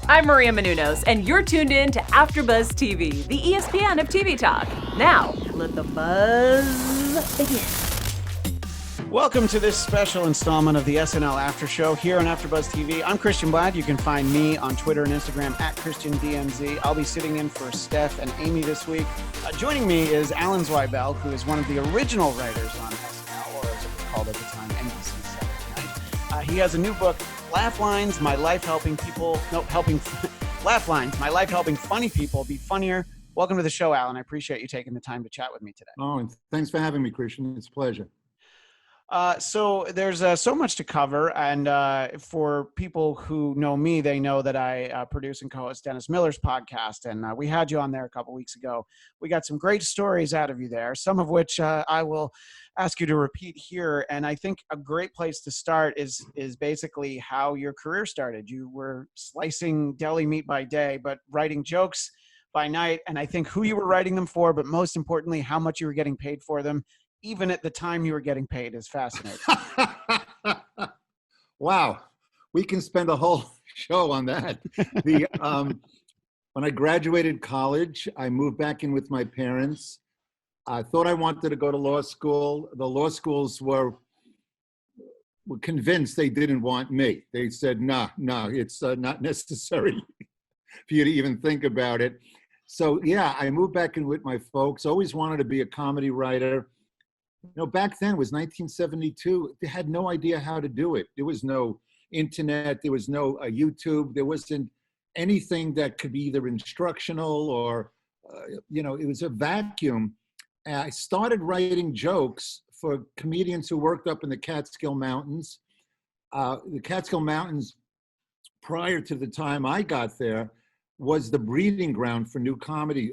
I'm Maria Menounos, and you're tuned in to AfterBuzz TV, the ESPN of TV talk. Now, let the buzz begin. Welcome to this special installment of the SNL After Show here on AfterBuzz TV. I'm Christian Bladt. You can find me on Twitter and Instagram at ChristianDMZ. I'll be sitting in for Steph and Amy this week. Joining me is Alan Zweibel, who is one of the original writers on SNL, or as it was called at the time, NBC Saturday Night. He has a new book, Laugh Lines, My Life Helping People, Laugh Lines, My Life Helping Funny People Be Funnier. Welcome to the show, Alan. I appreciate you taking the time to chat with me today. Oh, and thanks for having me, Christian. It's a pleasure. So there's so much to cover, and for people who know me, they know that I produce and co-host Dennis Miller's podcast, and we had you on there a couple weeks ago. We got some great stories out of you there, some of which I will ask you to repeat here. And I think a great place to start is basically how your career started. You were slicing deli meat by day, but writing jokes by night, and I think who you were writing them for, but most importantly, how much you were getting paid for them. Even at the time you were getting paid is fascinating. Wow. We can spend a whole show on that. When I graduated college, I moved back in with my parents. I thought I wanted to go to law school. The law schools were convinced they didn't want me. They said, no, it's not necessary for you to even think about it. So yeah, I moved back in with my folks. Always wanted to be a comedy writer. You know, back then it was 1972. They had no idea how to do it. There was no internet. There was no YouTube. There wasn't anything that could be either instructional or, it was a vacuum. And I started writing jokes for comedians who worked up in the Catskill Mountains. The Catskill Mountains, prior to the time I got there, was the breeding ground for new comedy,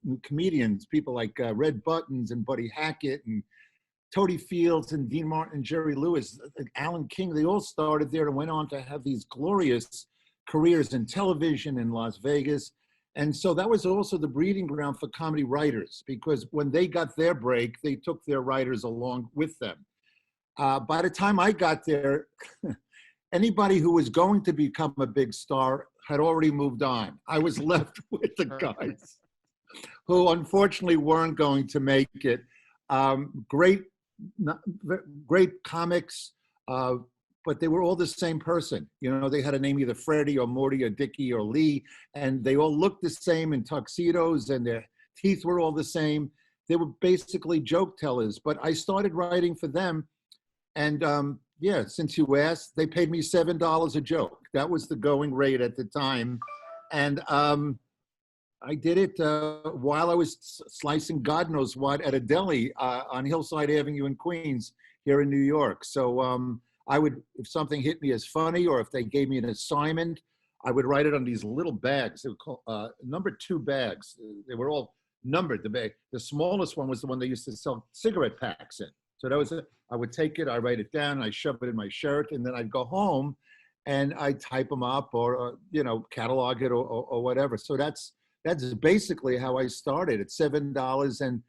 new comedians, people like Red Buttons and Buddy Hackett and Toady Fields and Dean Martin and Jerry Lewis, Alan King. They all started there and went on to have these glorious careers in television in Las Vegas. And so that was also the breeding ground for comedy writers, because when they got their break, they took their writers along with them. By the time I got there, anybody who was going to become a big star had already moved on. I was left with the guys who unfortunately weren't going to make it. Great comics, but they were all the same person. You know, they had a name either Freddie or Morty or Dickie or Lee, and they all looked the same in tuxedos, and their teeth were all the same. They were basically joke tellers, but I started writing for them, and yeah, since you asked, they paid me $7 a joke. That was the going rate at the time. And I did it while I was slicing God knows what at a deli on Hillside Avenue in Queens here in New York. So I would, if something hit me as funny or if they gave me an assignment, I would write it on these little bags. They were called number 2 bags. They were all numbered. The smallest one was the one they used to sell cigarette packs in. So that was it. I would take it, I write it down, I shove it in my shirt, and then I'd go home and I'd type them up or catalog it or whatever. So that's basically how I started at $7. And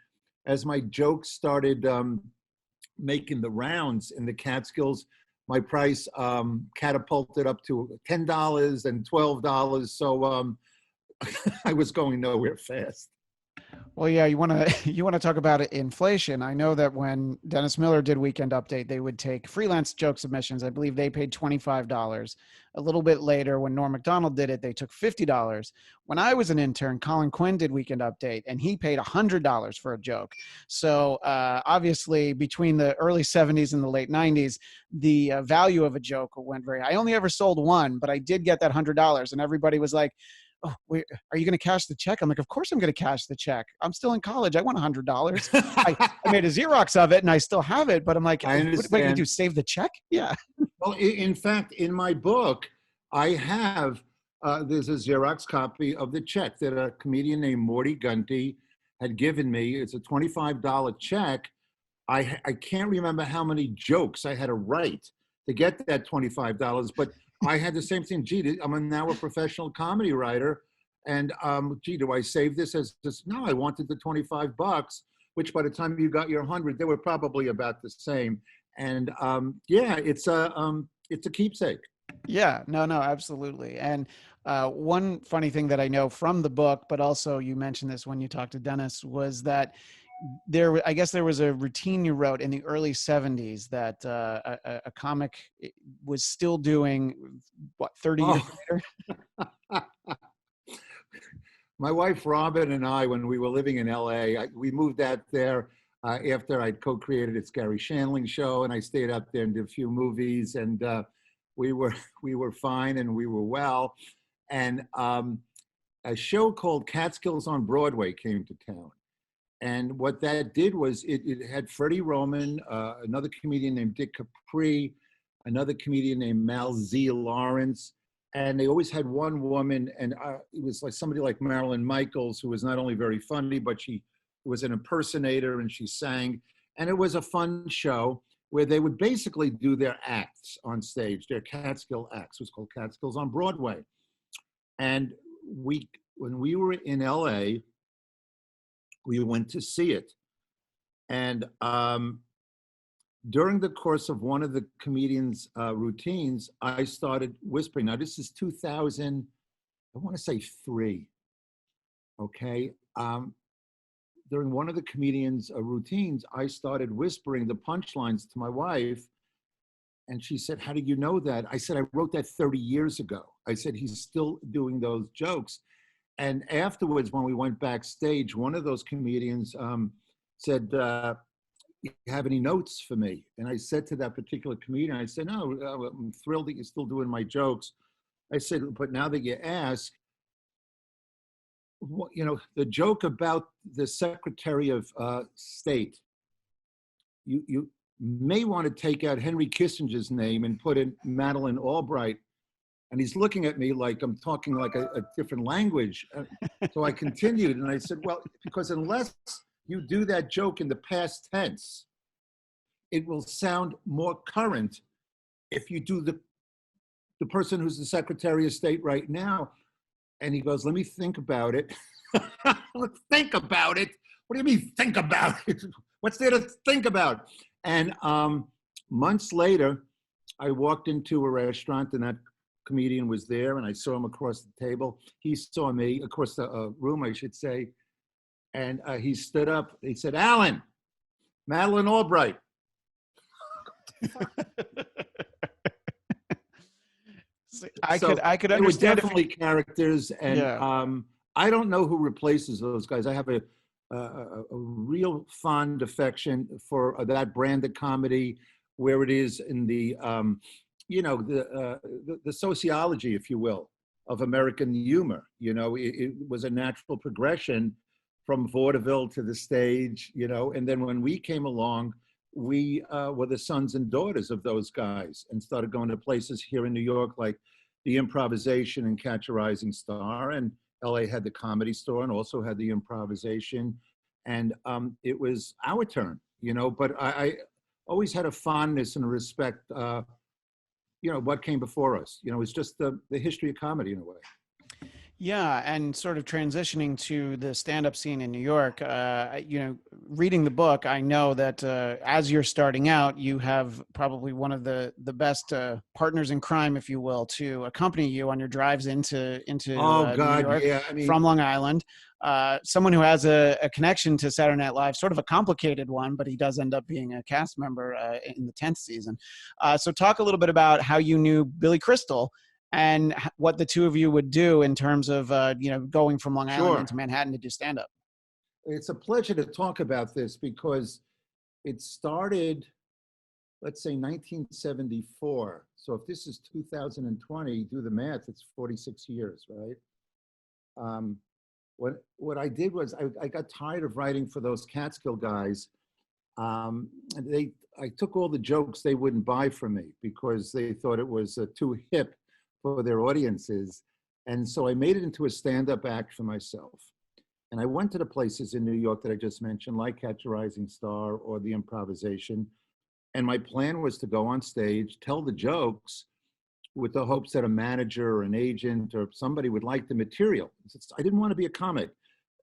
as my jokes started making the rounds in the Catskills, my price catapulted up to $10 and $12. So I was going nowhere fast. Well, yeah, you want to talk about inflation. I know that when Dennis Miller did Weekend Update, they would take freelance joke submissions. I believe they paid $25. A little bit later, when Norm Macdonald did it, they took $50. When I was an intern, Colin Quinn did Weekend Update, and he paid $100 for a joke. So obviously, between the early 70s and the late 90s, the value of a joke went very high. I only ever sold one, but I did get that $100, and everybody was like, oh, wait, are you going to cash the check? I'm like, of course I'm going to cash the check. I'm still in college. I want $100. I made a Xerox of it and I still have it, but I'm like, what are you going to do? Save the check? Yeah. Well, in fact, in my book, I have, there's a Xerox copy of the check that a comedian named Morty Gunty had given me. It's a $25 check. I can't remember how many jokes I had to write to get that $25, but I had the same thing. Gee, I'm now a professional comedy writer. And gee, do I save this as this? No, I wanted the $25, which by the time you got your 100, they were probably about the same. And yeah, it's a keepsake. Yeah, no, no, absolutely. And one funny thing that I know from the book, but also you mentioned this when you talked to Dennis, was that I guess there was a routine you wrote in the early 70s that a comic was still doing, what, 30 years Oh, later? my wife Robin and I, when we were living in LA, we moved out there after I co-created its Garry Shandling show, and I stayed up there and did a few movies, and we were we were fine and we were well. And a show called Catskills on Broadway came to town. And what that did was it had Freddie Roman, another comedian named Dick Capri, another comedian named Mal Z. Lawrence, and they always had one woman, and it was like somebody like Marilyn Michaels, who was not only very funny, but she was an impersonator and she sang. And it was a fun show where they would basically do their acts on stage, their Catskill acts. It was called Catskills on Broadway. And when we were in LA, we went to see it. And during the course of one of the comedian's routines, I started whispering. Now, this is 2000, I want to say 3, okay? During one of the comedian's routines, I started whispering the punchlines to my wife, and she said, "How did you know that?" I said, "I wrote that 30 years ago." I said, "He's still doing those jokes." And afterwards, when we went backstage, one of those comedians said, "You have any notes for me?" And I said to that particular comedian, I said, "No, I'm thrilled that you're still doing my jokes." I said, "But now that you ask, the joke about the Secretary of State, you may want to take out Henry Kissinger's name and put in Madeleine Albright." And he's looking at me like I'm talking like a different language. So I continued and I said, "Well, because unless you do that joke in the past tense, it will sound more current if you do the person who's the Secretary of State right now." And he goes, "Let me think about it." Think about it? What do you mean think about it? What's there to think about? And months later, I walked into a restaurant and that comedian was there, and I saw him across the table. He saw me across the room, I should say. And he stood up. He said, "Alan, Madeleine Albright." I could understand. They were definitely characters, and Yeah. I don't know who replaces those guys. I have a real fond affection for that brand of comedy, where it is in the the sociology, if you will, of American humor. It was a natural progression from vaudeville to the stage. And then when we came along, we were the sons and daughters of those guys and started going to places here in New York like the Improvisation and Catch a Rising Star, and LA had the Comedy Store and also had the Improvisation. And it was our turn, but I always had a fondness and a respect, what came before us. It's just the history of comedy in a way. Yeah, and sort of transitioning to the stand-up scene in New York, reading the book, I know that as you're starting out, you have probably one of the best partners in crime, if you will, to accompany you on your drives into Oh New God, York yeah. from Long Island. Someone who has a connection to Saturday Night Live, sort of a complicated one, but he does end up being a cast member in the 10th season. So talk a little bit about how you knew Billy Crystal and what the two of you would do in terms of, going from Long Island Sure. into Manhattan to do stand-up. It's a pleasure to talk about this because it started, let's say, 1974. So if this is 2020, do the math, it's 46 years, right? What I did was I got tired of writing for those Catskill guys. And I took all the jokes they wouldn't buy from me because they thought it was too hip for their audiences. And so I made it into a stand-up act for myself. And I went to the places in New York that I just mentioned, like Catch a Rising Star or the Improvisation. And my plan was to go on stage, tell the jokes with the hopes that a manager or an agent or somebody would like the material. I didn't want to be a comic,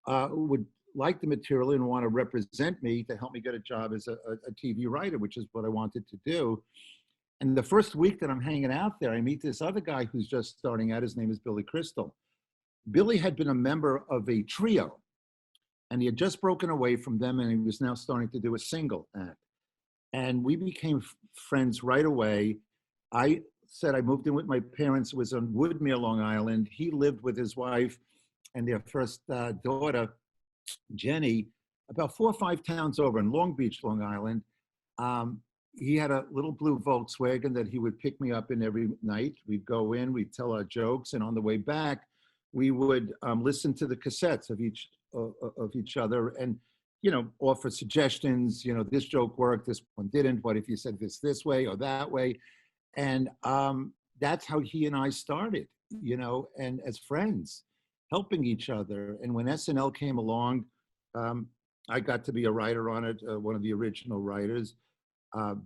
would like the material and want to represent me to help me get a job as a TV writer, which is what I wanted to do. And the first week that I'm hanging out there, I meet this other guy who's just starting out. His name is Billy Crystal. Billy had been a member of a trio, and he had just broken away from them, and he was now starting to do a single act. And we became friends right away. I said I moved in with my parents. It was on Woodmere, Long Island. He lived with his wife and their first daughter, Jenny, about 4 or 5 towns over in Long Beach, Long Island. He had a little blue Volkswagen that he would pick me up in every night. We'd go in, we'd tell our jokes, and on the way back, we would listen to the cassettes of each other and, you know, offer suggestions. You know, this joke worked, this one didn't. What if you said this way or that way? And that's how he and I started, you know, and as friends, helping each other. And when SNL came along, I got to be a writer on it, one of the original writers.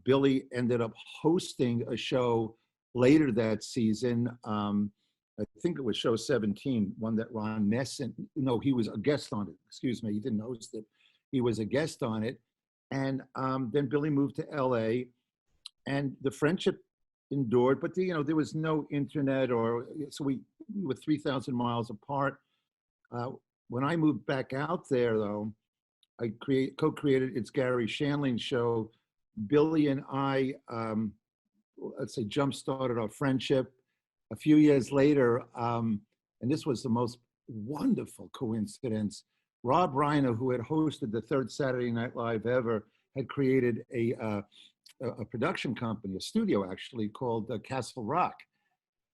Billy ended up hosting a show later that season. I think it was show 17, one that Ron Nesson, no, he was a guest on it. Excuse me, he didn't host it. He was a guest on it. And then Billy moved to LA, and the friendship endured, but you know, there was no internet, so we were 3,000 miles apart. When I moved back out there though, I co-created It's Garry Shandling show. Billy and I, let's say, jump-started our friendship. A few years later, and this was the most wonderful coincidence, Rob Reiner, who had hosted the third Saturday Night Live ever, had created a production company, a studio actually, called Castle Rock.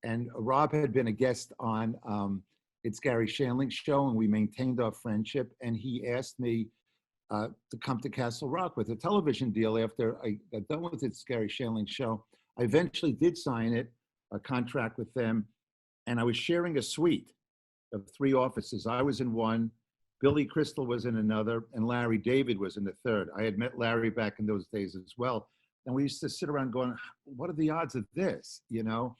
And Rob had been a guest on It's Garry Shandling show, and we maintained our friendship. And he asked me to come to Castle Rock with a television deal after I got done with It's Garry Shandling show. I eventually did sign a contract with them, and I was sharing a suite of 3 offices. I was in one, Billy Crystal was in another, and Larry David was in the third. I had met Larry back in those days as well. And we used to sit around going, what are the odds of this, you know?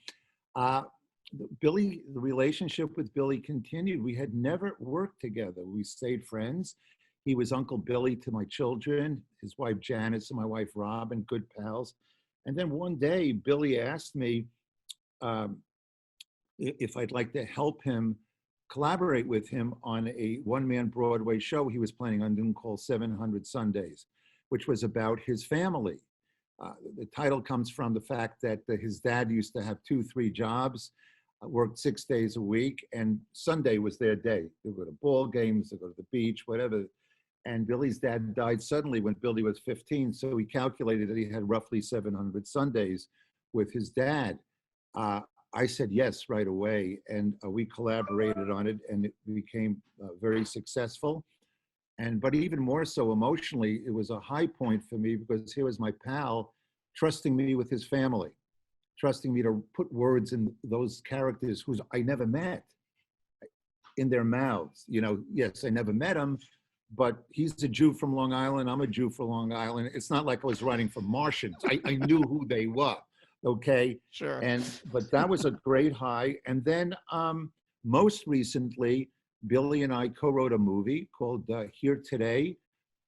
The relationship with Billy continued. We had never worked together. We stayed friends. He was Uncle Billy to my children, his wife Janice and my wife Robin, good pals. And then one day, Billy asked me if I'd like to help him collaborate with him on a one-man Broadway show he was planning on doing called 700 Sundays, which was about his family. The title comes from the fact that his dad used to have 2-3 jobs, worked 6 days a week, and Sunday was their day. They would go to ball games, they go to the beach, whatever. And Billy's dad died suddenly when Billy was 15, so he calculated that he had roughly 700 Sundays with his dad. I said yes right away, and we collaborated on it, and it became very successful. But even more so emotionally, it was a high point for me because here was my pal trusting me with his family, trusting me to put words in those characters who I never met in their mouths. You know, yes, I never met him, but he's a Jew from Long Island. I'm a Jew from Long Island. It's not like I was writing for Martians. I knew who they were, okay? Sure. But that was a great high. And then most recently, Billy and I co-wrote a movie called Here Today,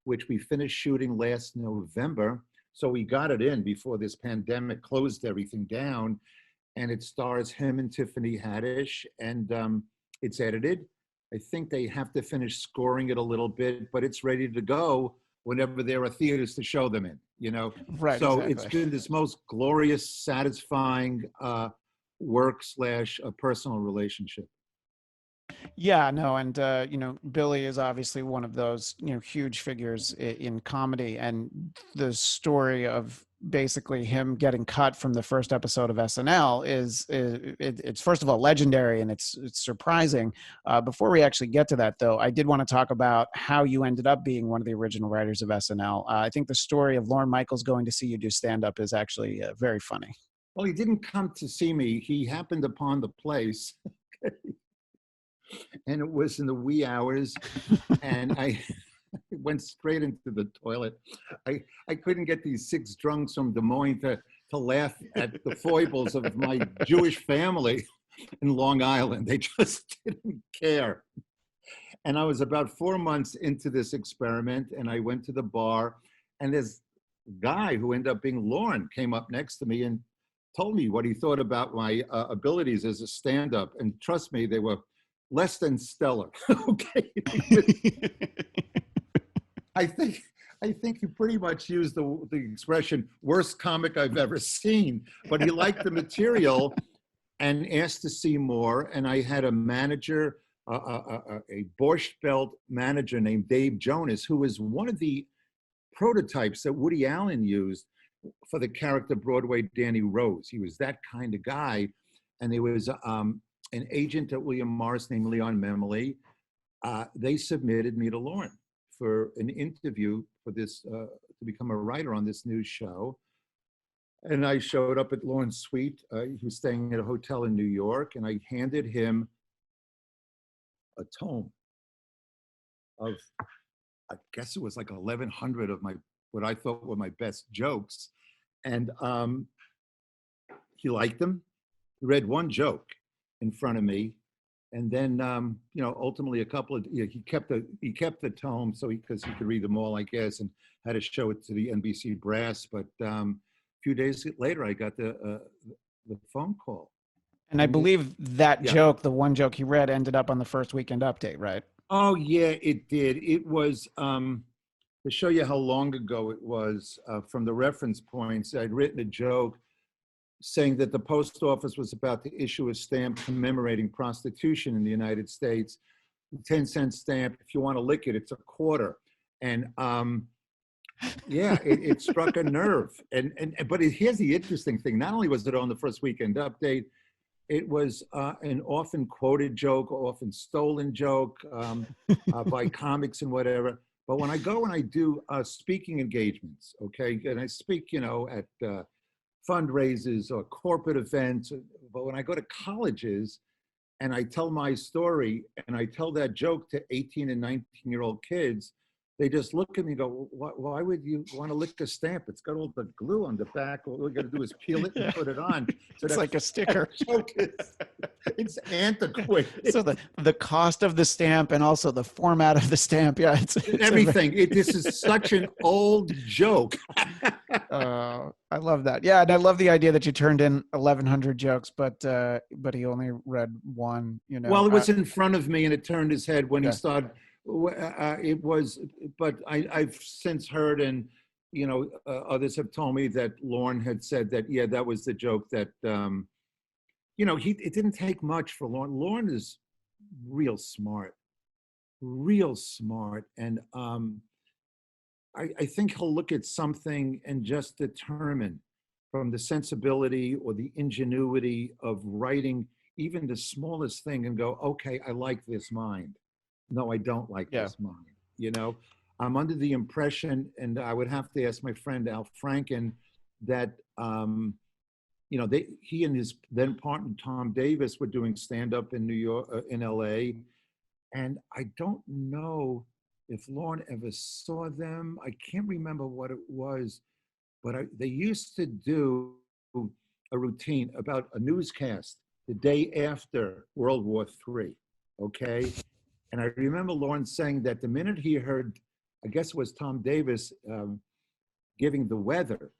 which we finished shooting last November. So we got it in before this pandemic closed everything down. And it stars him and Tiffany Haddish, and it's edited. I think they have to finish scoring it a little bit, but it's ready to go whenever there are theaters to show them in, you know? Right, so exactly. It's been this most glorious, satisfying work / personal relationship. Yeah, no, and you know, Billy is obviously one of those, you know, huge figures in comedy, and the story of basically him getting cut from the first episode of SNL it's first of all legendary, and it's surprising. Before we actually get to that, though, I did want to talk about how you ended up being one of the original writers of SNL. I think the story of Lorne Michaels going to see you do stand-up is actually very funny. Well, he didn't come to see me. He happened upon the place. And it was in the wee hours, and I went straight into the toilet. I couldn't get these 6 drunks from Des Moines to laugh at the foibles of my Jewish family in Long Island. They just didn't care. And I was about 4 months into this experiment, and I went to the bar, and this guy who ended up being Lorne came up next to me, and told me what he thought about my abilities as a stand-up, and trust me, they were less than stellar. Okay, I think he pretty much used the expression "worst comic I've ever seen," but he liked the material and asked to see more. And I had a manager, a Borscht Belt manager named Dave Jonas, who was one of the prototypes that Woody Allen used for the character Broadway Danny Rose. He was that kind of guy. And there was an agent at William Morris named Leon Memley. They submitted me to Lorne for an interview for this, to become a writer on this new show. And I showed up at Lorne's suite. He was staying at a hotel in New York, and I handed him a tome of, I guess it was like 1,100 of what I thought were my best jokes. And he liked them. He read one joke in front of me. And then, ultimately he kept the tome because he could read them all, I guess, and had to show it to the NBC brass. But a few days later, I got the phone call. And I believe that joke, the one joke he read, ended up on the first Weekend Update, right? Oh, yeah, it did. It was, to show you how long ago it was, from the reference points, I'd written a joke saying that the post office was about to issue a stamp commemorating prostitution in the United States. A 10-cent stamp. If you want to lick it, it's a quarter. And it struck a nerve. But here's the interesting thing. Not only was it on the first Weekend Update, it was an often quoted joke, often stolen joke by comics and whatever. But when I go and I do speaking engagements, okay, and I speak, at fundraisers or corporate events, but when I go to colleges and I tell my story and I tell that joke to 18 and 19-year-old kids, they just look at me and go, why would you want to lick a stamp? It's got all the glue on the back. All we got to do is peel it and put it on. So it's like a sticker. It's antiquated. So the cost of the stamp and also the format of the stamp. Yeah, it's everything. This is such an old joke. I love that. Yeah, and I love the idea that you turned in 1,100 jokes, but he only read one. Well, it was in front of me, and it turned his head when he started. It was, but I've since heard, and others have told me that Lorne had said that that was the joke that it didn't take much for Lorne. Lorne is real smart, and I think he'll look at something and just determine from the sensibility or the ingenuity of writing even the smallest thing and go, okay, I like this mind. No, I don't like this mind. I'm under the impression, and I would have to ask my friend Al Franken, that he and his then partner Tom Davis were doing stand-up in New York, in LA, and I don't know if Lorne ever saw them. I can't remember what it was, but they used to do a routine about a newscast the day after World War III. Okay. And I remember Lorne saying that the minute he heard, I guess it was Tom Davis giving the weather.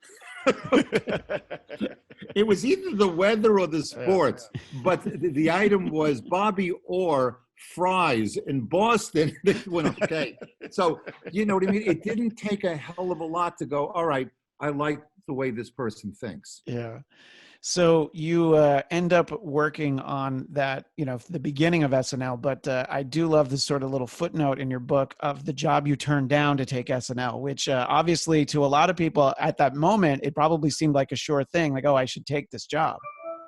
It was either the weather or the sports, but the item was Bobby Orr fries in Boston. This went okay. So, you know what I mean? It didn't take a hell of a lot to go, all right, I like the way this person thinks. Yeah. So you end up working on that, the beginning of SNL, but I do love this sort of little footnote in your book of the job you turned down to take SNL, which obviously to a lot of people at that moment, it probably seemed like a sure thing, like, oh, I should take this job.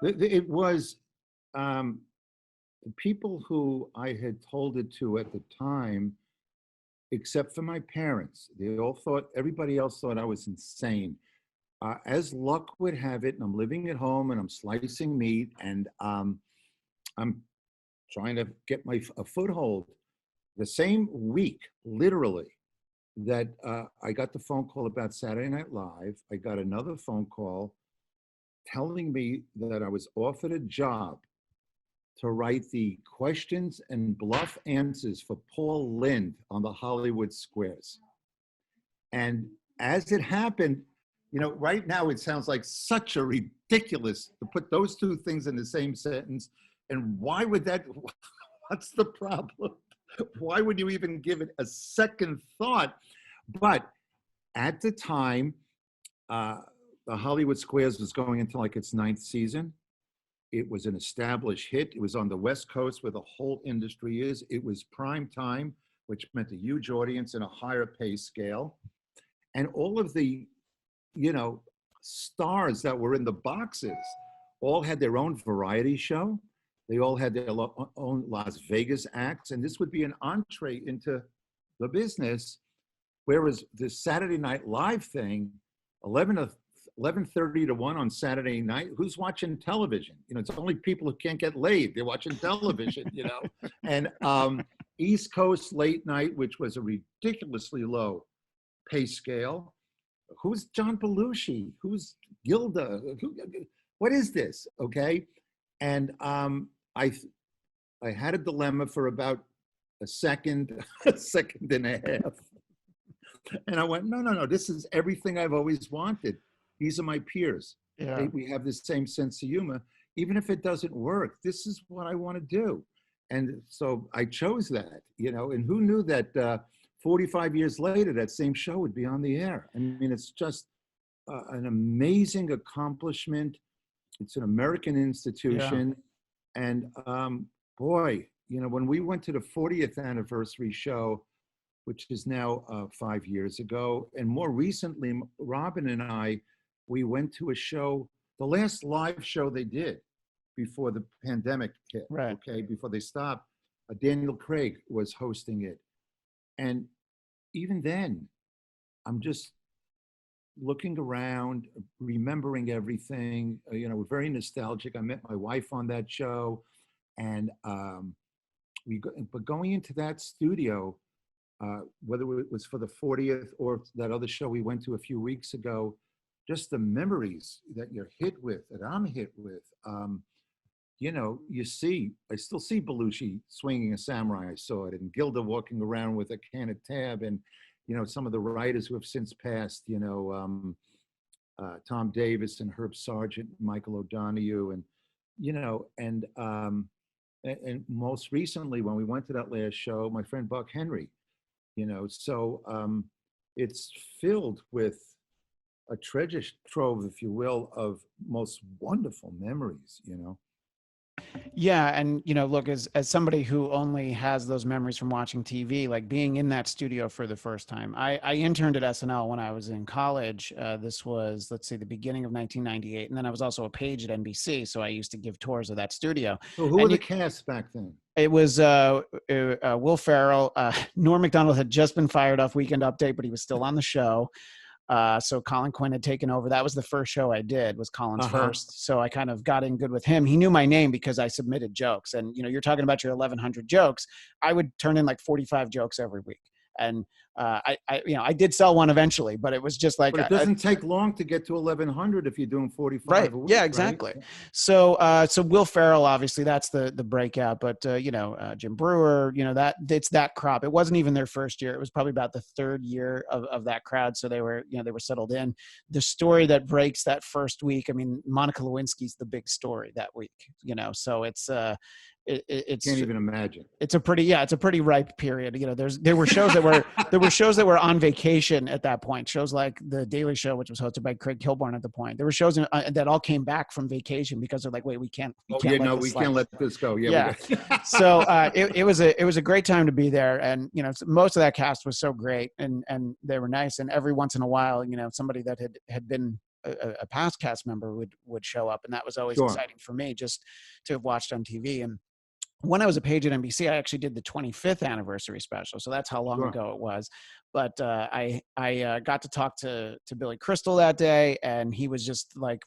It was the people who I had told it to at the time, except for my parents. Everybody else thought I was insane. As luck would have it, and I'm living at home and I'm slicing meat and I'm trying to get a foothold. The same week, literally, that I got the phone call about Saturday Night Live, I got another phone call telling me that I was offered a job to write the questions and bluff answers for Paul Lynde on the Hollywood Squares. And as it happened, You know, right now it sounds like such a ridiculous to put those two things in the same sentence. And why would that, what's the problem? Why would you even give it a second thought? But at the time, the Hollywood Squares was going into like its 9th season. It was an established hit. It was on the West Coast where the whole industry is. It was prime time, which meant a huge audience and a higher pay scale. And all of the, you know, stars that were in the boxes all had their own variety show. They all had their own Las Vegas acts. And this would be an entree into the business. Whereas the Saturday Night Live thing, 11:30 to 1 on Saturday night, who's watching television? You know, it's only people who can't get laid. They're watching television, you know. And East Coast late night, which was a ridiculously low pay scale. Who's John Belushi? Who's Gilda? What is this? Okay. And I had a dilemma for about a second and a half. And I went, no, this is everything I've always wanted. These are my peers. Yeah. We have the same sense of humor. Even if it doesn't work, this is what I want to do. And so I chose that, you know, and who knew that 45 years later, that same show would be on the air. I mean, it's just an amazing accomplishment. It's an American institution. Yeah. And boy, you know, when we went to the 40th anniversary show, which is now 5 years ago, and more recently, Robin and I, we went to a show, the last live show they did before the pandemic hit, right. Okay, before they stopped, Daniel Craig was hosting it. And even then, I'm just looking around, remembering everything, you know, very nostalgic. I met my wife on that show, and but going into that studio, whether it was for the 40th or that other show we went to a few weeks ago, just the memories that you're hit with, that I'm hit with. You know, I still see Belushi swinging a samurai sword and Gilda walking around with a can of Tab, and, you know, some of the writers who have since passed, you know, Tom Davis and Herb Sargent, Michael O'Donoghue, and, you know, and most recently when we went to that last show, my friend Buck Henry, you know, so it's filled with a treasure trove, if you will, of most wonderful memories, you know. Yeah. And, you know, look, as somebody who only has those memories from watching TV, like being in that studio for the first time, I interned at SNL when I was in college. This was, let's say, the beginning of 1998. And then I was also a page at NBC. So I used to give tours of that studio. So who were the cast back then? It was Will Ferrell. Norm Macdonald had just been fired off Weekend Update, but he was still on the show. So Colin Quinn had taken over. That was the first show I did, was Colin's first. So I kind of got in good with him. He knew my name because I submitted jokes. And, you know, you're talking about your 1,100 jokes. I would turn in like 45 jokes every week. And I did sell one eventually, but it was just like, but it doesn't take long to get to 1,100 if you're doing 45 right. a week. Yeah, exactly. Right? So Will Ferrell, obviously that's the breakout, but you know, Jim Brewer, you know, it's that crop. It wasn't even their first year. It was probably about the third year of that crowd. So they were settled in. The story that breaks that first week, I mean, Monica Lewinsky's the big story that week, you know, so it's can't even imagine. It's a pretty ripe period. You know, there were shows that were on vacation at that point. Shows like The Daily Show, which was hosted by Craig Kilborn at the point. There were shows that all came back from vacation because they're like, wait, we can't let this go. Yeah. So it was a great time to be there, and you know, most of that cast was so great, and they were nice. And every once in a while, you know, somebody that had been a past cast member would show up, and that was always exciting for me just to have watched on TV. And when I was a page at NBC, I actually did the 25th anniversary special. So that's how long ago it was. But I got to talk to Billy Crystal that day, and he was just like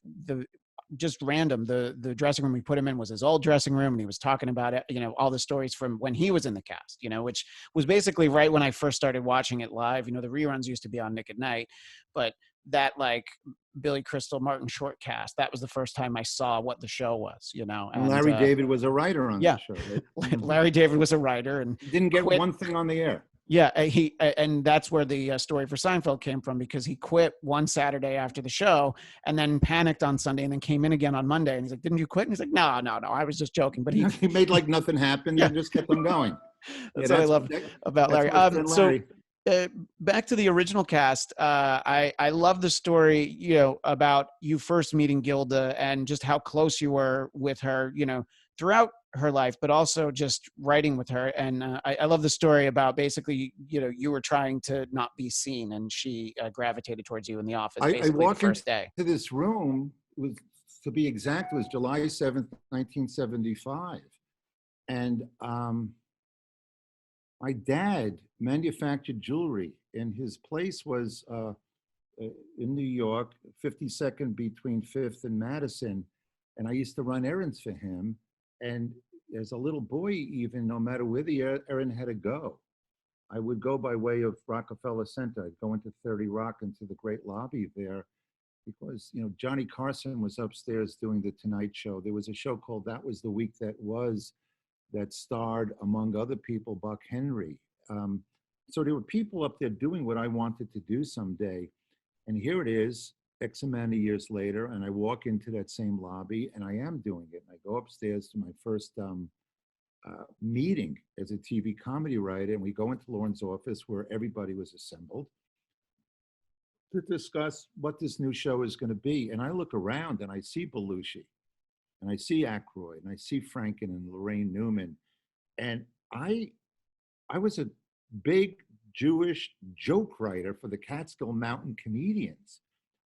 just random. The dressing room we put him in was his old dressing room, and he was talking about it, you know, all the stories from when he was in the cast, you know, which was basically right when I first started watching it live. You know, the reruns used to be on Nick at Night, but that like Billy Crystal, Martin Short cast, that was the first time I saw what the show was, you know. And Larry David was a writer on the show. Right? Larry David was a writer and didn't get one thing on the air. Yeah, and that's where the story for Seinfeld came from, because he quit one Saturday after the show and then panicked on Sunday and then came in again on Monday. And he's like, "Didn't you quit?" And he's like, "No, I was just joking." But He made like nothing happened and just kept on going. That's what I love about Larry. My friend Larry. Back to the original cast. I love the story, about you first meeting Gilda and just how close you were with her, throughout her life, but also just writing with her. And I love the story about basically, you were trying to not be seen, and she gravitated towards you in the office basically the first day. To this room, to be exact, it was July 7th, 1975. And my dad manufactured jewelry, and his place was in New York, 52nd between 5th and Madison. And I used to run errands for him. And as a little boy, even, no matter where the errand had to go, I would go by way of Rockefeller Center. I'd go into 30 Rock, into the great lobby there, because, Johnny Carson was upstairs doing the Tonight Show. There was a show called That Was the Week That Was, that starred, among other people, Buck Henry. So there were people up there doing what I wanted to do someday. And here it is, X amount of years later, and I walk into that same lobby, and I am doing it. And I go upstairs to my first meeting as a TV comedy writer, and we go into Lauren's office where everybody was assembled to discuss what this new show is going to be. And I look around, and I see Belushi, and I see Aykroyd, and I see Franken and Laraine Newman. And I was a big Jewish joke writer for the Catskill Mountain Comedians.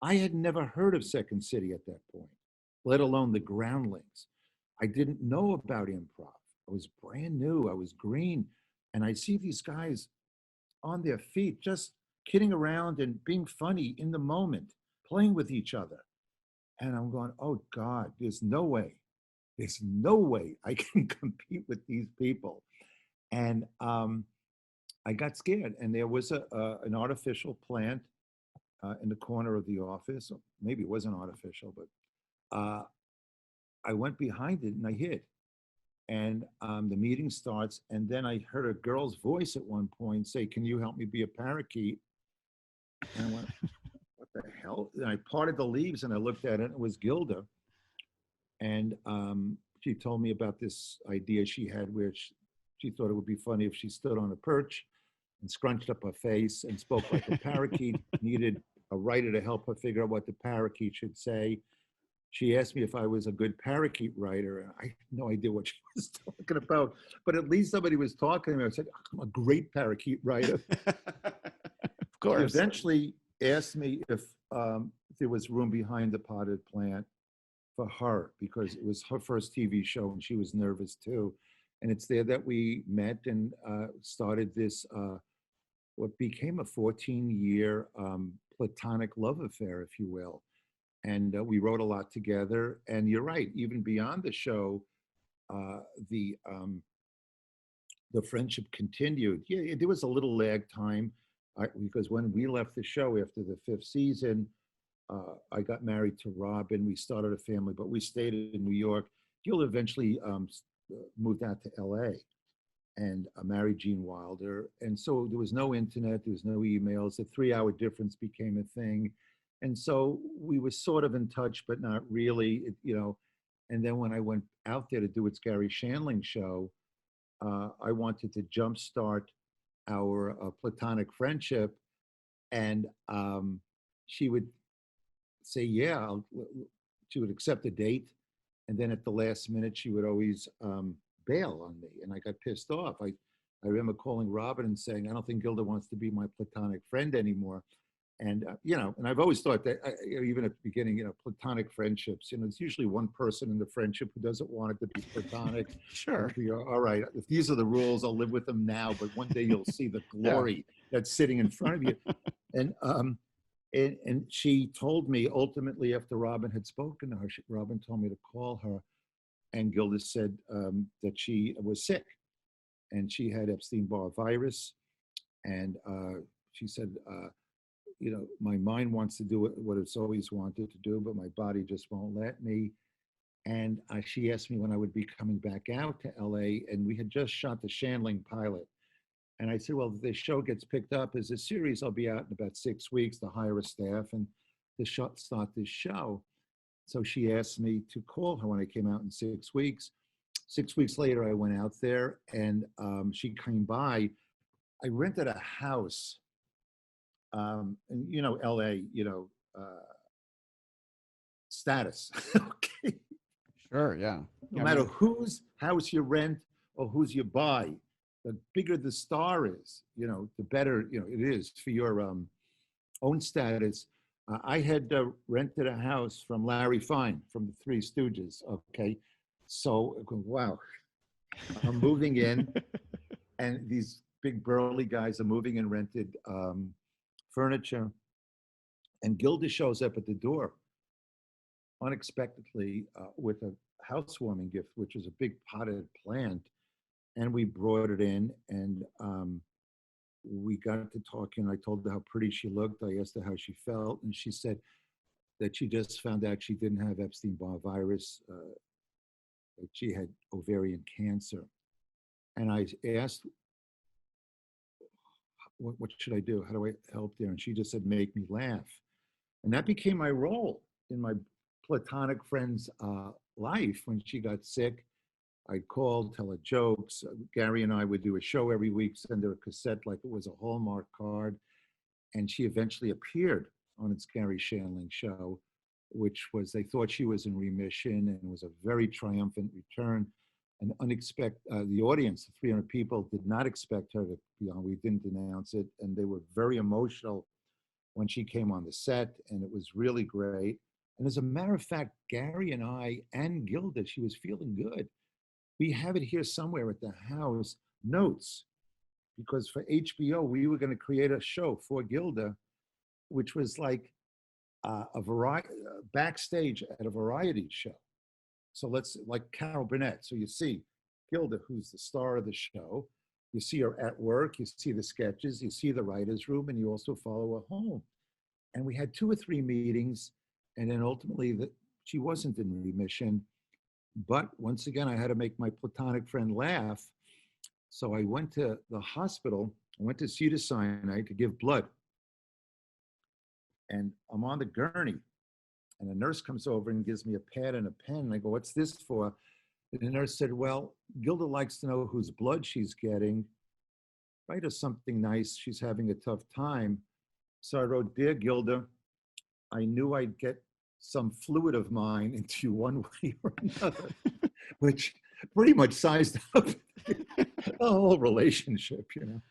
I had never heard of Second City at that point, let alone the Groundlings. I didn't know about improv. I was brand new, I was green. And I see these guys on their feet, just kidding around and being funny in the moment, playing with each other. And I'm going, oh God, there's no way I can compete with these people. And I got scared. And there was an artificial plant in the corner of the office. Or maybe it wasn't artificial, but I went behind it and I hid. And the meeting starts, and then I heard a girl's voice at one point say, "Can you help me be a parakeet?" And I went, what the hell? And I parted the leaves and I looked at it, and it was Gilda. And she told me about this idea she had where she thought it would be funny if she stood on a perch and scrunched up her face and spoke like a parakeet, needed a writer to help her figure out what the parakeet should say. She asked me if I was a good parakeet writer, and I had no idea what she was talking about, but at least somebody was talking to me. I said, I'm a great parakeet writer. Of course. She eventually asked me if there was room behind the potted plant for her, because it was her first TV show and she was nervous too. And it's there that we met and started this, what became a 14-year platonic love affair, if you will. And we wrote a lot together. And you're right, even beyond the show, the friendship continued. Yeah, there was a little lag time because when we left the show after the 5th season, I got married to Robin. We started a family, but we stayed in New York. Gil eventually moved out to LA and married Gene Wilder. And so there was no internet, there was no emails. The 3-hour difference became a thing. And so we were sort of in touch, but not really, And then when I went out there to do its Garry Shandling show, I wanted to jumpstart our platonic friendship. And she would say, yeah, she would accept a date. And then at the last minute, she would always bail on me. And I got pissed off. I remember calling Robin and saying, I don't think Gilda wants to be my platonic friend anymore. And, and I've always thought that, even at the beginning, platonic friendships, it's usually one person in the friendship who doesn't want it to be platonic. Sure. All right, if these are the rules, I'll live with them now, but one day you'll see the glory that's sitting in front of you. And she told me, ultimately, after Robin had spoken to her, Robin told me to call her, and Gilda said that she was sick, and she had Epstein-Barr virus, and she said, my mind wants to do what it's always wanted to do, but my body just won't let me. And she asked me when I would be coming back out to LA, and we had just shot the Shandling pilot. And I said, well, if the show gets picked up as a series, I'll be out in about 6 weeks to hire a staff and to start this show. So she asked me to call her when I came out in 6 weeks. 6 weeks later, I went out there and she came by. I rented a house, and you know, LA, you know, status. Okay. Sure, yeah. No matter whose house you rent or whose you buy, the bigger the star is, you know, the better, you know, it is for your own status. I had rented a house from Larry Fine from the Three Stooges. Okay. So, wow, I'm moving in and these big burly guys are moving in rented furniture. And Gilda shows up at the door unexpectedly with a housewarming gift, which was a big potted plant. And we brought it in and we got to talking. I told her how pretty she looked. I asked her how she felt. And she said that she just found out she didn't have Epstein-Barr virus, that she had ovarian cancer. And I asked, what should I do? How do I help there? And she just said, make me laugh. And that became my role in my platonic friend's life. When she got sick, I'd call, tell her jokes. Garry and I would do a show every week, send her a cassette like it was a Hallmark card. And she eventually appeared on its Garry Shandling show, which was, they thought she was in remission, and it was a very triumphant return. And unexpected, the audience, 300 people, did not expect her to be on. We didn't announce it. And they were very emotional when she came on the set, and it was really great. And as a matter of fact, Garry and I and Gilda, she was feeling good. We have it here somewhere at the house, notes, because for HBO, we were going to create a show for Gilda, which was like a variety, backstage at a variety show. So let's, like Carol Burnett. So you see Gilda, who's the star of the show. You see her at work, you see the sketches, you see the writer's room, and you also follow her home. And we had 2 or 3 meetings, and then ultimately she wasn't in remission. But once again, I had to make my platonic friend laugh. So I went to the hospital, I went to Cedars-Sinai to give blood. And I'm on the gurney, and a nurse comes over and gives me a pad and a pen. And I go, what's this for? And the nurse said, well, Gilda likes to know whose blood she's getting. Write her something nice. She's having a tough time. So I wrote, dear Gilda, I knew I'd get some fluid of mine into you one way or another, which pretty much sized up the whole relationship, you know.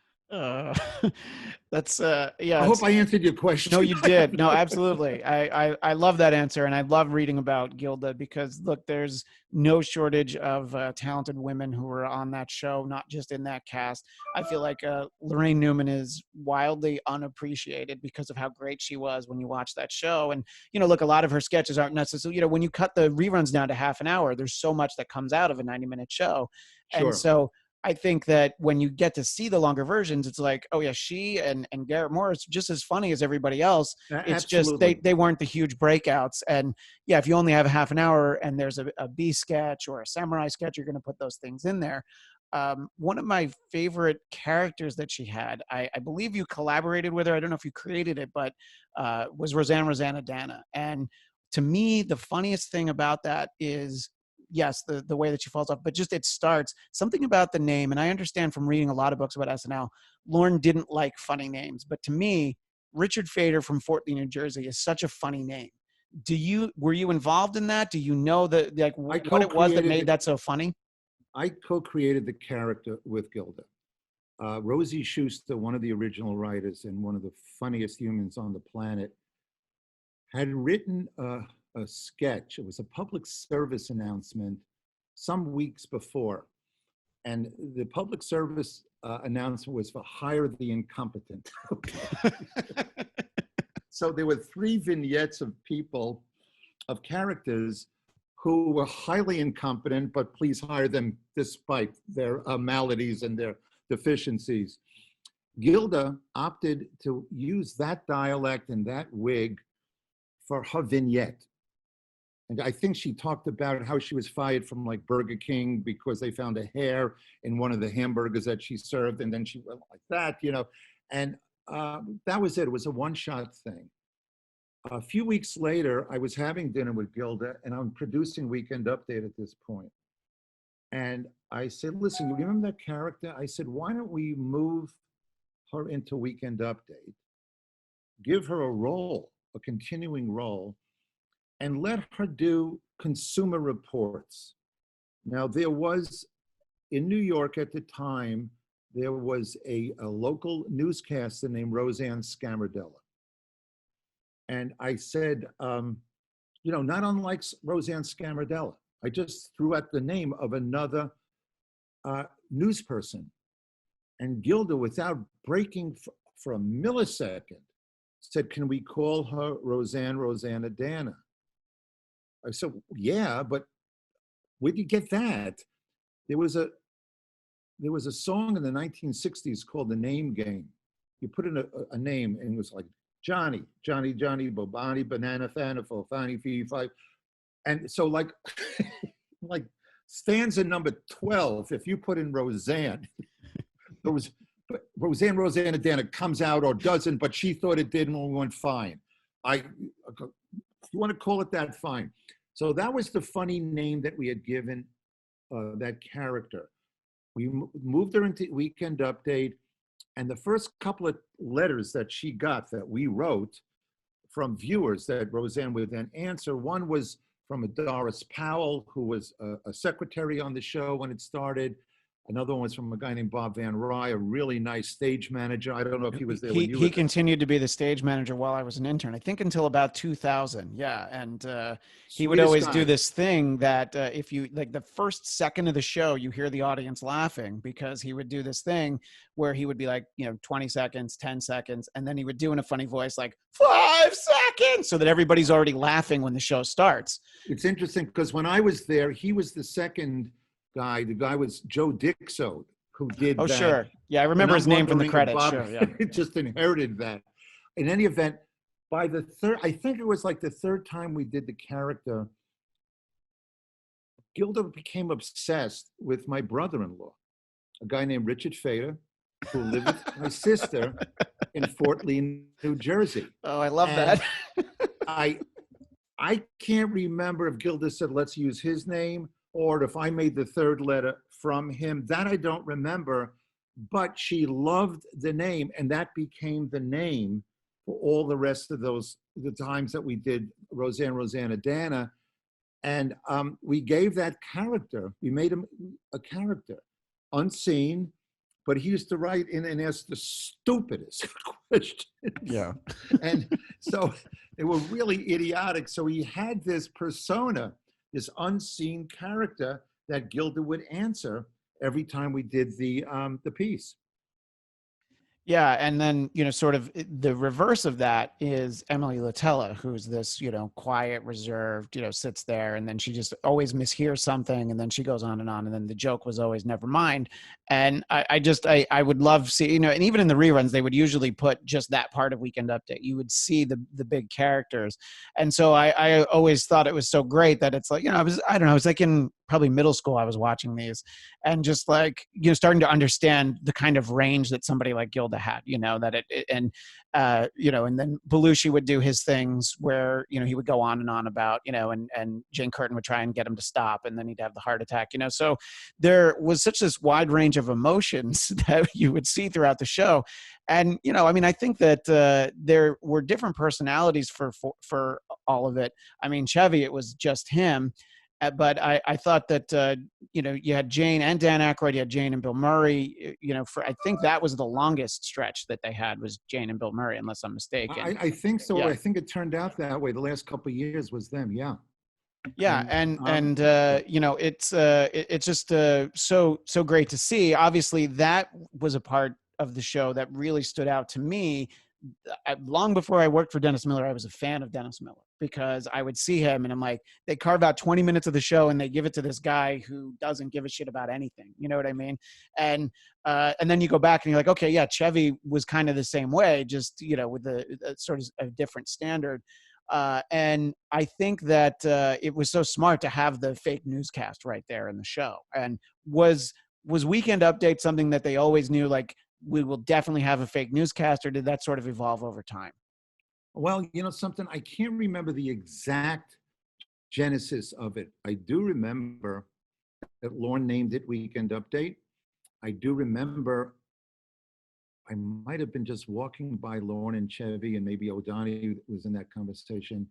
That's yeah. I hope I answered your question. No, you did. No, absolutely. I love that answer, and I love reading about Gilda because look, there's no shortage of talented women who were on that show, not just in that cast. I feel like Laraine Newman is wildly unappreciated because of how great she was when you watch that show. And you know, look, a lot of her sketches aren't necessarily, you know, when you cut the reruns down to half an hour, there's so much that comes out of a 90-minute show, Sure. and so. I think that when you get to see the longer versions, it's like, oh yeah, she and Garrett Morris just as funny as everybody else. It's Absolutely. just they weren't the huge breakouts. And yeah, if you only have a half an hour and there's a B sketch or a samurai sketch, you're going to put those things in there. One of my favorite characters that she had, I believe you collaborated with her. I don't know if you created it, but was Rosanna Dana. And to me, the funniest thing about that is, yes, the way that she falls off, but just it starts something about the name. And I understand from reading a lot of books about SNL, Lorne didn't like funny names, but to me, Richard Fader from Fort Lee, New Jersey is such a funny name. Were you involved in that? Do you know that, like, what it was that made that so funny? I co-created the character with Gilda. Rosie Schuster, one of the original writers and one of the funniest humans on the planet, had written a sketch. It was a public service announcement some weeks before. And the public service announcement was for hire the incompetent. Okay. So there were 3 vignettes of people, of characters who were highly incompetent, but please hire them despite their maladies and their deficiencies. Gilda opted to use that dialect and that wig for her vignette. And I think she talked about how she was fired from like Burger King because they found a hair in one of the hamburgers that she served. And then she went like that, you know, and that was it. It was a one-shot thing. A few weeks later, I was having dinner with Gilda, and I'm producing Weekend Update at this point. And I said, listen, you remember that character? I said, why don't we move her into Weekend Update, give her a role, a continuing role, and let her do Consumer Reports. Now, there was, in New York at the time, there was a local newscaster named Roseanne Scammerdella. And I said, you know, not unlike Roseanne Scammerdella, I just threw out the name of another news person. And Gilda, without breaking for a millisecond, said, can we call her Rosanna Dana? I said, yeah, but where'd you get that? There was a song in the 1960s called The Name Game. You put in a name and it was like Johnny, Bobani, Banana, Fanafo, Fanny, Fee, Five. And so like, like stanza number 12, if you put in Roseanne, there was Rosanna Dana comes out or doesn't, but she thought it did and we went fine. If you want to call it that, fine. So that was the funny name that we had given that character. We moved her into Weekend Update, and the first couple of letters that she got that we wrote from viewers that Roseanne would then answer, one was from a Doris Powell, who was a secretary on the show when it started. Another one was from a guy named Bob Van Rye, a really nice stage manager. I don't know if he was there when you were He continued to be the stage manager while I was an intern, I think until about 2000. Yeah. And he would always do this thing that if you, like the first second of the show, you hear the audience laughing because he would do this thing where he would be like, you know, 20 seconds, 10 seconds. And then he would do in a funny voice, like 5 seconds, so that everybody's already laughing when the show starts. It's interesting because when I was there, he was the second guy. The guy was Joe Dixo, who did that. Sure. Yeah, I remember his name from the credits. Sure, yeah. Just inherited that. In any event, by the third, I think it was like the third time we did the character, Gilda became obsessed with my brother-in-law, a guy named Richard Fader, who lived with my sister in Fort Lee, New Jersey. Oh, I love that. I can't remember if Gilda said, let's use his name, or if I made the third letter from him. That I don't remember, but she loved the name, and that became the name for all the rest of the times that we did Rosanna Dana. And we gave that character, we made him a character, unseen, but he used to write in and ask the stupidest questions. Yeah. And so they were really idiotic. So he had this persona, this unseen character that Gilda would answer every time we did the piece. Yeah, and then, you know, sort of the reverse of that is Emily Latella, who's this, you know, quiet, reserved, you know, sits there, and then she just always mishears something, and then she goes on, and then the joke was always never mind. And I would love to see, you know, and even in the reruns, they would usually put just that part of Weekend Update. You would see the big characters. And so I always thought it was so great that it's like, you know, I was like in probably middle school, I was watching these and just like, you know, starting to understand the kind of range that somebody like Gilda had, you know, that you know, and then Belushi would do his things where, you know, he would go on and on about, you know, and Jane Curtin would try and get him to stop, and then he'd have the heart attack, you know. So there was such this wide range of emotions that you would see throughout the show. And, you know, I mean, I think that there were different personalities for all of it. I mean, Chevy, it was just him. But I thought that, you know, you had Jane and Dan Aykroyd, you had Jane and Bill Murray, you know, I think that was the longest stretch that they had was Jane and Bill Murray, unless I'm mistaken. I think so. Yeah. I think it turned out that way. The last couple of years was them. Yeah. Yeah. And you know, it's just so great to see. Obviously that was a part of the show that really stood out to me. Long before I worked for Dennis Miller, I was a fan of Dennis Miller because I would see him and I'm like, they carve out 20 minutes of the show and they give it to this guy who doesn't give a shit about anything. You know what I mean? And then you go back and you're like, okay, yeah, Chevy was kind of the same way, just, you know, with a sort of a different standard. And I think that it was so smart to have the fake newscast right there in the show. And was Weekend Update something that they always knew, like, we will definitely have a fake newscast, or did that sort of evolve over time? Well, you know something, I can't remember the exact genesis of it. I do remember that Lorne named it Weekend Update. I do remember I might have been just walking by Lorne and Chevy, and maybe O'Donoghue was in that conversation.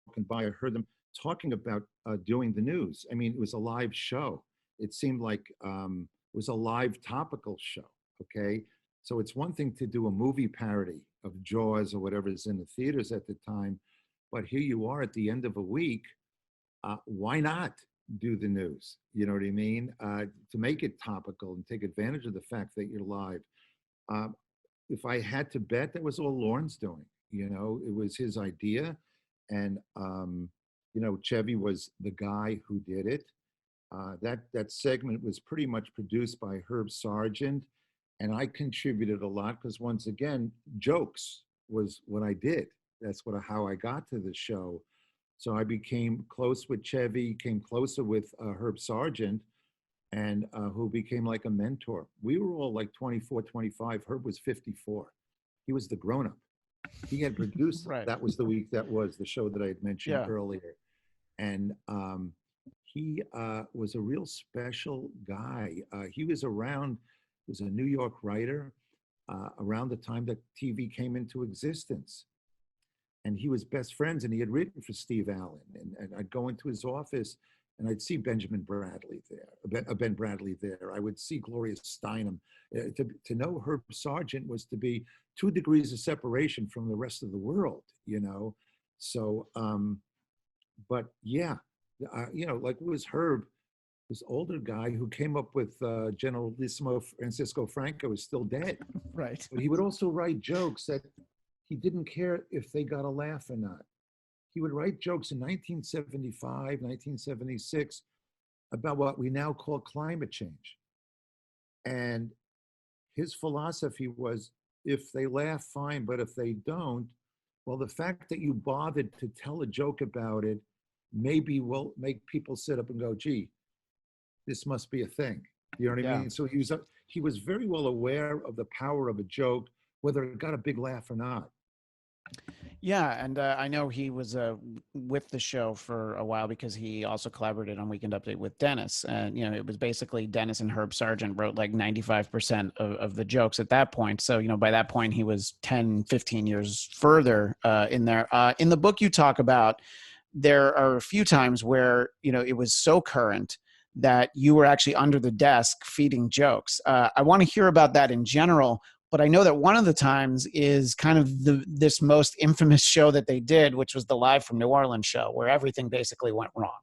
Walking by, I heard them talking about doing the news. I mean, it was a live show. It seemed like it was a live topical show. Okay, so it's one thing to do a movie parody of Jaws or whatever is in the theaters at the time, but here you are at the end of a week. Why not do the news? You know what I mean? To make it topical and take advantage of the fact that you're live. Uh, if I had to bet, that was all Lorne's doing. You know, it was his idea, and you know, Chevy was the guy who did it. That segment was pretty much produced by Herb Sargent, and I contributed a lot because, once again, jokes was what I did. That's how I got to the show. So I became close with Chevy, came closer with Herb Sargent, and who became like a mentor. We were all like 24, 25. Herb was 54. He was the grown-up. He had produced, Right. That was the week, that was the show that I had mentioned Yeah. earlier. And he was a real special guy. He was around, he was a New York writer around the time that TV came into existence. And he was best friends, and he had written for Steve Allen. And I'd go into his office, and I'd see Ben Bradley there. I would see Gloria Steinem. To know Herb Sargent was to be 2 degrees of separation from the rest of the world, you know? So, but yeah, you know, like it was Herb, this older guy who came up with Generalissimo Francisco Franco is still dead. Right. But he would also write jokes that he didn't care if they got a laugh or not. He would write jokes in 1975, 1976 about what we now call climate change. And his philosophy was, if they laugh, fine, but if they don't, well, the fact that you bothered to tell a joke about it maybe will make people sit up and go, gee, this must be a thing. You know what I mean? So he was very well aware of the power of a joke, whether it got a big laugh or not. Yeah, and I know he was with the show for a while because he also collaborated on Weekend Update with Dennis. And, you know, it was basically Dennis and Herb Sargent wrote like 95% of the jokes at that point. So, you know, by that point, he was 10, 15 years further in there. In the book you talk about, there are a few times where, you know, it was so current that you were actually under the desk feeding jokes. I want to hear about that in general. But I know that one of the times is kind of this most infamous show that they did, which was the Live from New Orleans show, where everything basically went wrong.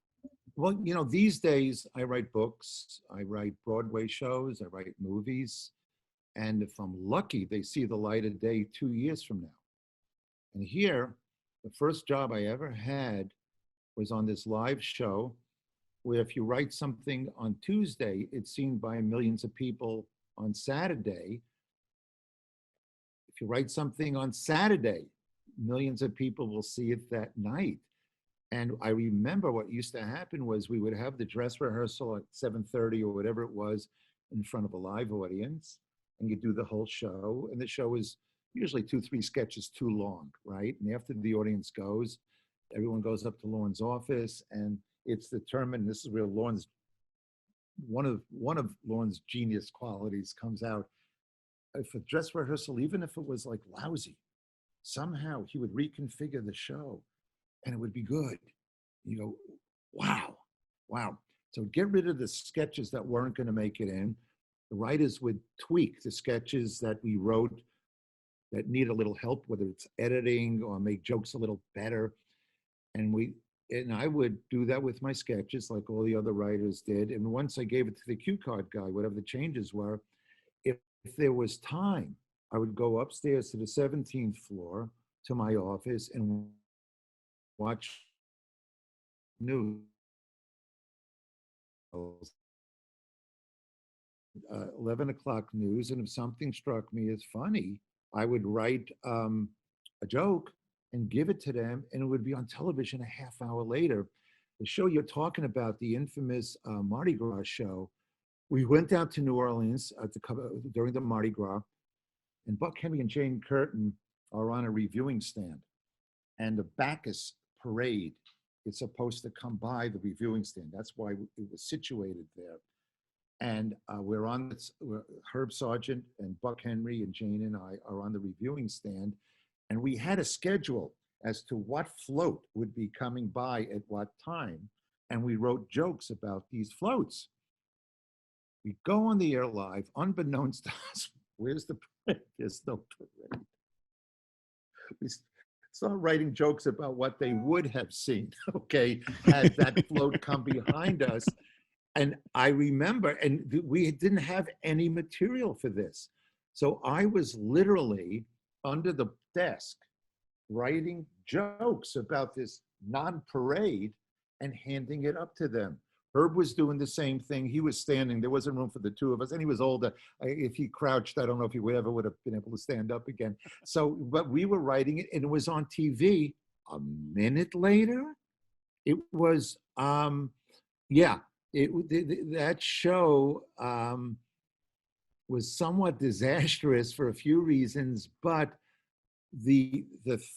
Well, you know, these days I write books, I write Broadway shows, I write movies. And if I'm lucky, they see the light of day 2 years from now. And here, the first job I ever had was on this live show where if you write something on Tuesday, it's seen by millions of people on Saturday. If you write something on Saturday, millions of people will see it that night. And I remember what used to happen was we would have the dress rehearsal at 7:30 or whatever it was in front of a live audience, and you do the whole show. And the show is usually 2-3 sketches too long, right? And after the audience goes, everyone goes up to Lorne's office, and it's determined. This is where Lorne's one of Lorne's genius qualities comes out. If a dress rehearsal, even if it was like lousy, somehow he would reconfigure the show and it would be good. You go, wow, wow. So get rid of the sketches that weren't going to make it in. The writers would tweak the sketches that we wrote that need a little help, whether it's editing or make jokes a little better. And I would do that with my sketches like all the other writers did. And once I gave it to the cue card guy, whatever the changes were, if there was time, I would go upstairs to the 17th floor to my office and watch news. 11 o'clock news, and if something struck me as funny, I would write a joke and give it to them, and it would be on television a half hour later. The show you're talking about, the infamous Mardi Gras show, we went down to New Orleans during the Mardi Gras, and Buck Henry and Jane Curtin are on a reviewing stand, and the Bacchus parade is supposed to come by the reviewing stand. That's why it was situated there. And we're on this, Herb Sargent and Buck Henry and Jane and I are on the reviewing stand, and we had a schedule as to what float would be coming by at what time, and we wrote jokes about these floats. We go on the air live, unbeknownst to us, where's the parade? There's no parade. We start writing jokes about what they would have seen, okay, had that float come behind us. And I remember, and we didn't have any material for this. So I was literally under the desk writing jokes about this non-parade and handing it up to them. Herb was doing the same thing. He was standing. There wasn't room for the two of us, and he was older. If he crouched, I don't know if he ever would have been able to stand up again. So, but we were writing it, and it was on TV. A minute later, it was, that show was somewhat disastrous for a few reasons, but the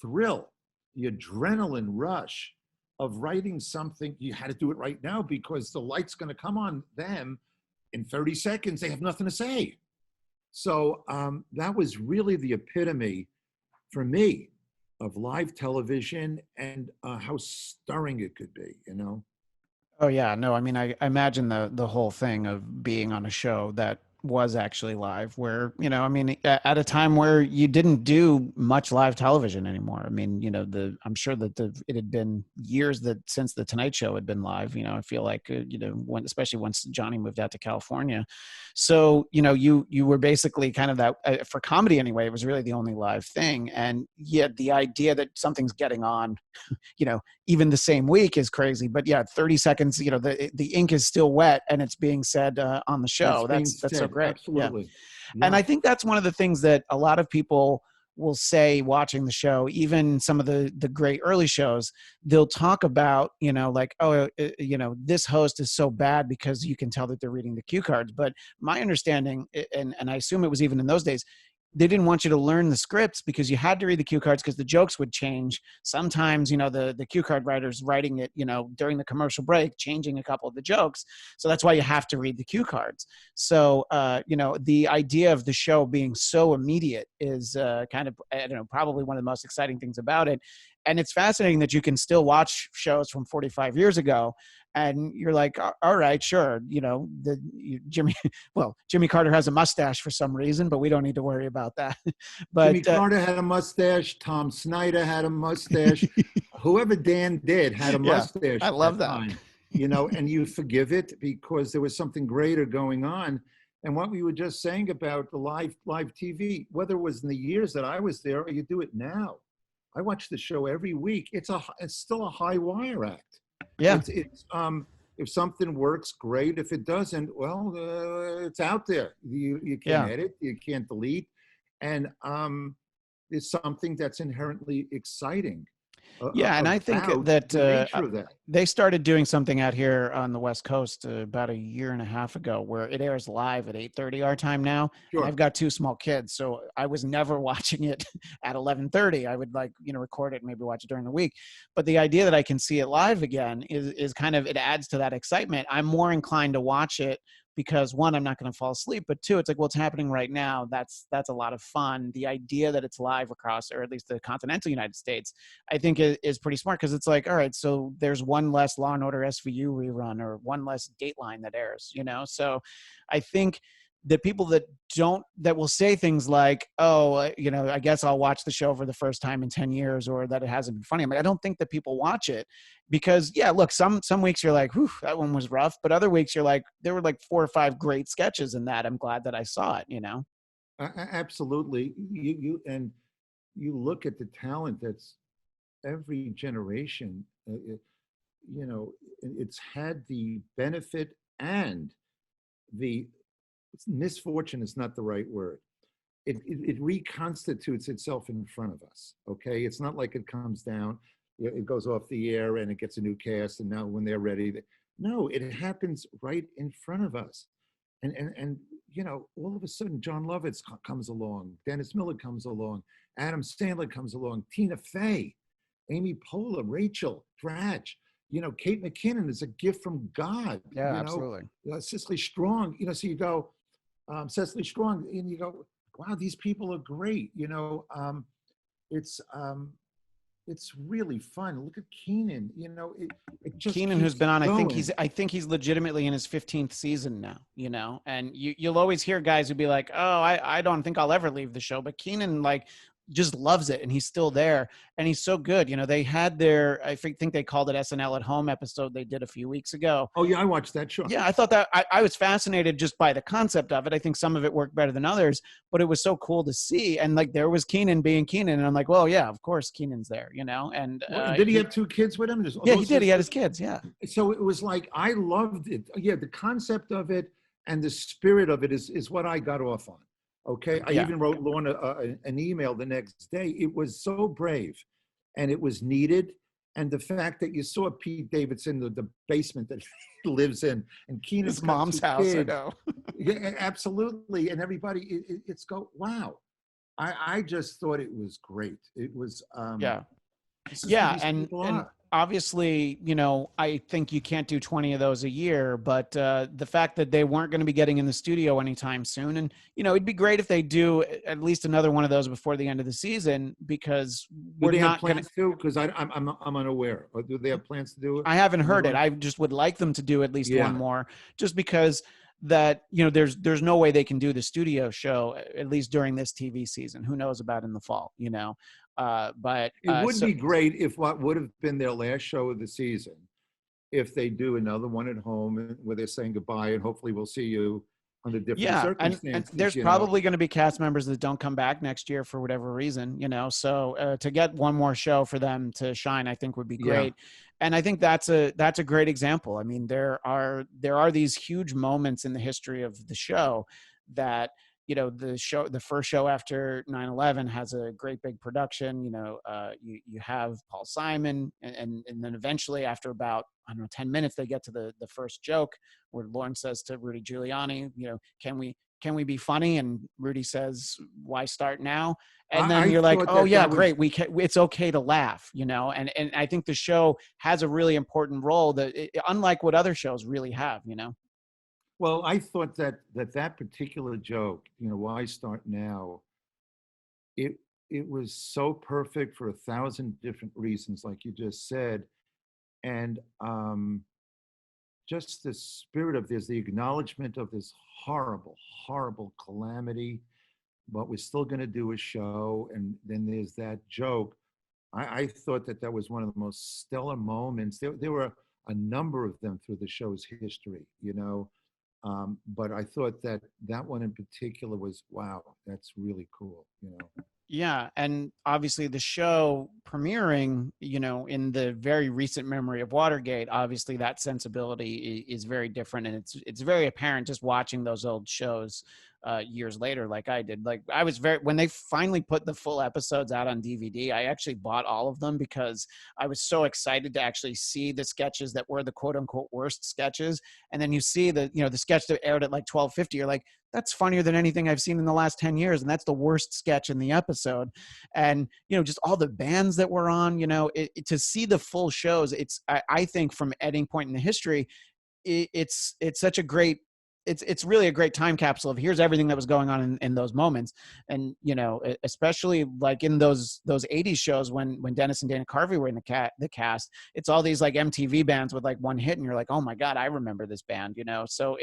thrill, the adrenaline rush of writing something, you had to do it right now because the light's going to come on them in 30 seconds. They have nothing to say. So that was really the epitome for me of live television and how stirring it could be, you know? Oh yeah, no, I mean, I imagine the whole thing of being on a show that was actually live, where, you know, I mean, at a time where you didn't do much live television anymore. I mean, you know, I'm sure that it had been years since the Tonight Show had been live. You know, I feel like, you know, especially once Johnny moved out to California. So, you know, you were basically kind of that, for comedy anyway, it was really the only live thing. And yet the idea that something's getting on, you know, even the same week is crazy. But yeah, 30 seconds, you know, the ink is still wet and it's being said on the show. That's so great. Absolutely. Yeah. And I think that's one of the things that a lot of people will say watching the show, even some of the great early shows, they'll talk about, you know, like, oh, you know, this host is so bad because you can tell that they're reading the cue cards. But my understanding, and I assume it was even in those days, they didn't want you to learn the scripts because you had to read the cue cards because the jokes would change. Sometimes, you know, the cue card writers writing it, you know, during the commercial break, changing a couple of the jokes. So that's why you have to read the cue cards. So, you know, the idea of the show being so immediate is kind of, I don't know, probably one of the most exciting things about it. And it's fascinating that you can still watch shows from 45 years ago and you're like, all right, sure. You know, Jimmy Carter has a mustache for some reason, but we don't need to worry about that. But Jimmy Carter had a mustache. Tom Snyder had a mustache. Whoever Dan did had a mustache. I love that. Time, you know, and you forgive it because there was something greater going on. And what we were just saying about the live TV, whether it was in the years that I was there or you do it now, I watch the show every week. It's still a high wire act. Yeah. It's if something works, great. If it doesn't, well, it's out there. You can't edit, you can't delete, and it's something that's inherently exciting. Yeah, and I think that, they started doing something out here on the West Coast about a year and a half ago where it airs live at 8:30 our time now. Sure. And I've got two small kids, so I was never watching it at 11:30. I would record it and maybe watch it during the week. But the idea that I can see it live again is kind of, it adds to that excitement. I'm more inclined to watch it because one, I'm not going to fall asleep, but two, it's like, well, it's happening right now. That's a lot of fun. The idea that it's live across, or at least the continental United States, I think is pretty smart because it's like, all right, so there's one less Law and Order SVU rerun or one less Dateline that airs, you know? So I think that people that will say things like, oh, you know, I guess I'll watch the show for the first time in 10 years or that it hasn't been funny. I mean, I don't think that people watch it because, yeah, look, some weeks you're like, whew, that one was rough. But other weeks you're like, there were like 4 or 5 great sketches in that. I'm glad that I saw it, you know? Absolutely. You look at the talent that's every generation, you know, it's had the benefit and the misfortune is not the right word. it reconstitutes itself in front of us. Okay, it's not like it comes down, it goes off the air and it gets a new cast, and now when they're ready, no, it happens right in front of us. And all of a sudden, John Lovitz comes along, Dennis Miller comes along, Adam Sandler comes along, Tina Fey, Amy Poehler, Rachel Dratch. Kate McKinnon is a gift from God. Yeah, absolutely. Cecily Strong. So you go, Cecily Strong, and you go, wow, these people are great. It's really fun. Look at Keenan. It just Keenan, who's keeps been on, going. I think he's legitimately in his 15th season now. And you'll always hear guys who be like, oh, I don't think I'll ever leave the show, but Keenan just loves it, and he's still there, and he's so good. They had I think they called it SNL at Home episode they did a few weeks ago. Oh yeah, I watched that show. Yeah, I thought that I was fascinated just by the concept of it. I think some of it worked better than others, but it was so cool to see. And there was Keenan being Keenan, and I'm like, well, yeah, of course Keenan's there, And did he have 2 kids with him? Yeah, he did. He had his kids. Yeah. So it was I loved it. Yeah, the concept of it and the spirit of it is what I got off on. Okay, I even wrote Lorna an email the next day. It was so brave, and it was needed. And the fact that you saw Pete Davidson, the basement that he lives in, and Keenan's his mom's house, I know. Yeah, absolutely. And everybody, it's wow. I just thought it was great. It was and obviously, I think you can't do 20 of those a year, but the fact that they weren't going to be getting in the studio anytime soon, and it'd be great if they do at least another one of those before the end of the season, because we're not going to. Because I'm unaware. Or do they have plans to do it? I haven't heard it. I just would like them to do at least one more, just because that there's no way they can do the studio show at least during this TV season. Who knows about in the fall? But it would be great if what would have been their last show of the season, if they do another one at home where they're saying goodbye and hopefully we'll see you under different circumstances. And there's probably going to be cast members that don't come back next year for whatever reason, so to get one more show for them to shine, I think would be great. And I think that's a great example. I mean, there are these huge moments in the history of the show that, the first show after 9/11 has a great big production. You have Paul Simon, and then eventually after about 10 minutes, they get to the first joke where Lorne says to Rudy Giuliani, can we be funny? And Rudy says, why start now? And then you're like, oh yeah, great. It's okay to laugh, and I think the show has a really important role unlike what other shows really have, Well, I thought that particular joke, why start now? It was so perfect for 1,000 different reasons, like you just said, and just the spirit of this, the acknowledgement of this horrible, horrible calamity, but we're still going to do a show, and then there's that joke. I thought that was one of the most stellar moments. There were a number of them through the show's history, but I thought that one in particular was, wow, that's really cool, Yeah, and obviously the show premiering, in the very recent memory of Watergate, obviously that sensibility is very different, and it's very apparent just watching those old shows years later, like I did. Like I was when they finally put the full episodes out on DVD, I actually bought all of them because I was so excited to actually see the sketches that were the quote unquote worst sketches. And then you see the sketch that aired at like 12:50, you're like, that's funnier than anything I've seen in the last 10 years. And that's the worst sketch in the episode. And, just all the bands that were on, to see the full shows, I think from any point in the history, it's such a great, it's really a great time capsule of here's everything that was going on in those moments. And, especially like in those 80s shows when Dennis and Dana Carvey were in the cast, it's all these like MTV bands with like one hit and you're like, oh my God, I remember this band, so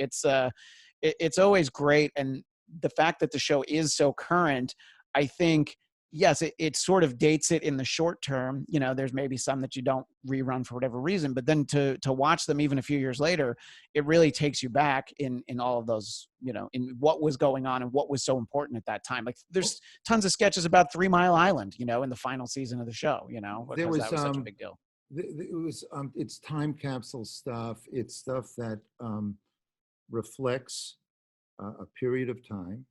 it's always great. And the fact that the show is so current, I think, yes, it sort of dates it in the short term. There's maybe some that you don't rerun for whatever reason, but then to watch them even a few years later, it really takes you back in all of those, in what was going on and what was so important at that time. Like there's tons of sketches about 3 Mile Island, in the final season of the show, because that was such a big deal. It was, it's time capsule stuff. It's stuff that reflects a period of time.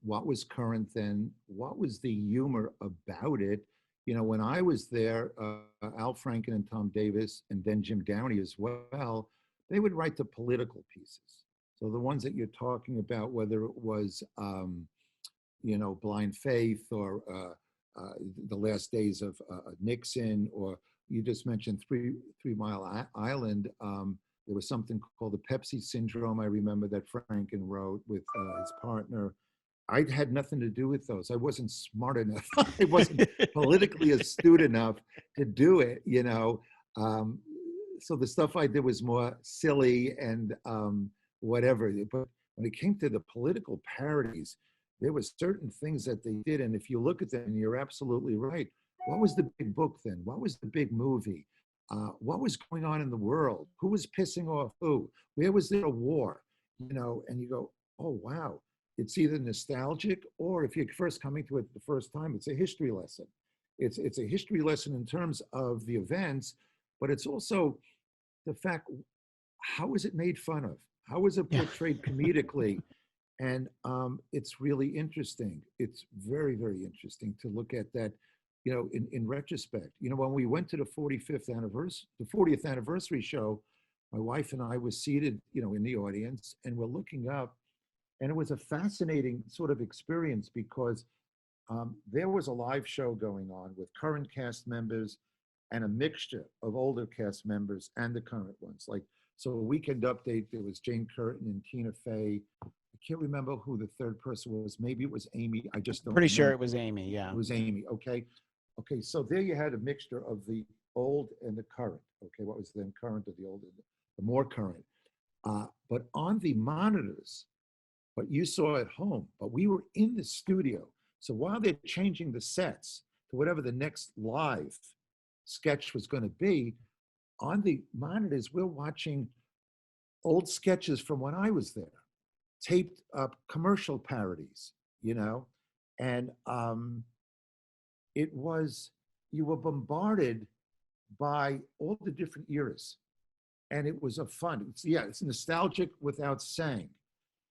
what was current then, what was the humor about it. You know, when I was there, Al Franken and Tom Davis, and then Jim Downey as well, they would write the political pieces. So the ones that you're talking about, whether it was, you know, Blind Faith or The Last Days of Nixon, or you just mentioned Three Mile Island. There was something called the Pepsi Syndrome, I remember, that Franken wrote with his partner. I had nothing to do with those. I wasn't smart enough. I wasn't politically astute enough to do it, you know. So the stuff I did was more silly and whatever. But when it came to the political parodies, there were certain things that they did. And if you look at them, and you're absolutely right. What was the big book then? What was the big movie? What was going on in the world? Who was pissing off who? Where was there a war? You know, and you go, oh, wow. It's either nostalgic, or if you're first coming to it the first time, it's a history lesson. It's a history lesson in terms of the events, but it's also the fact, how is it made fun of? How is it portrayed comedically? And it's really interesting. It's very, very interesting to look at that, you know, in retrospect. You know, when we went to the 40th anniversary show, my wife and I were seated, you know, in the audience, and we're looking up, and it was a fascinating sort of experience because there was a live show going on with current cast members and a mixture of older cast members and the current ones. Like, so a Weekend Update, there was Jane Curtin and Tina Fey. I can't remember who the third person was. Maybe it was Amy. I just don't Pretty sure remember. it was Amy, yeah. It was Amy, okay. Okay, so there you had a mixture of the old and the current. Okay, what was then current or the old and the more current. But on the monitors, what you saw at home, but we were in the studio. So while they're changing the sets to whatever the next live sketch was going to be, on the monitors, we're watching old sketches from when I was there, taped up commercial parodies, you know, and it was, you were bombarded by all the different eras, and it was a fun. It's nostalgic without saying,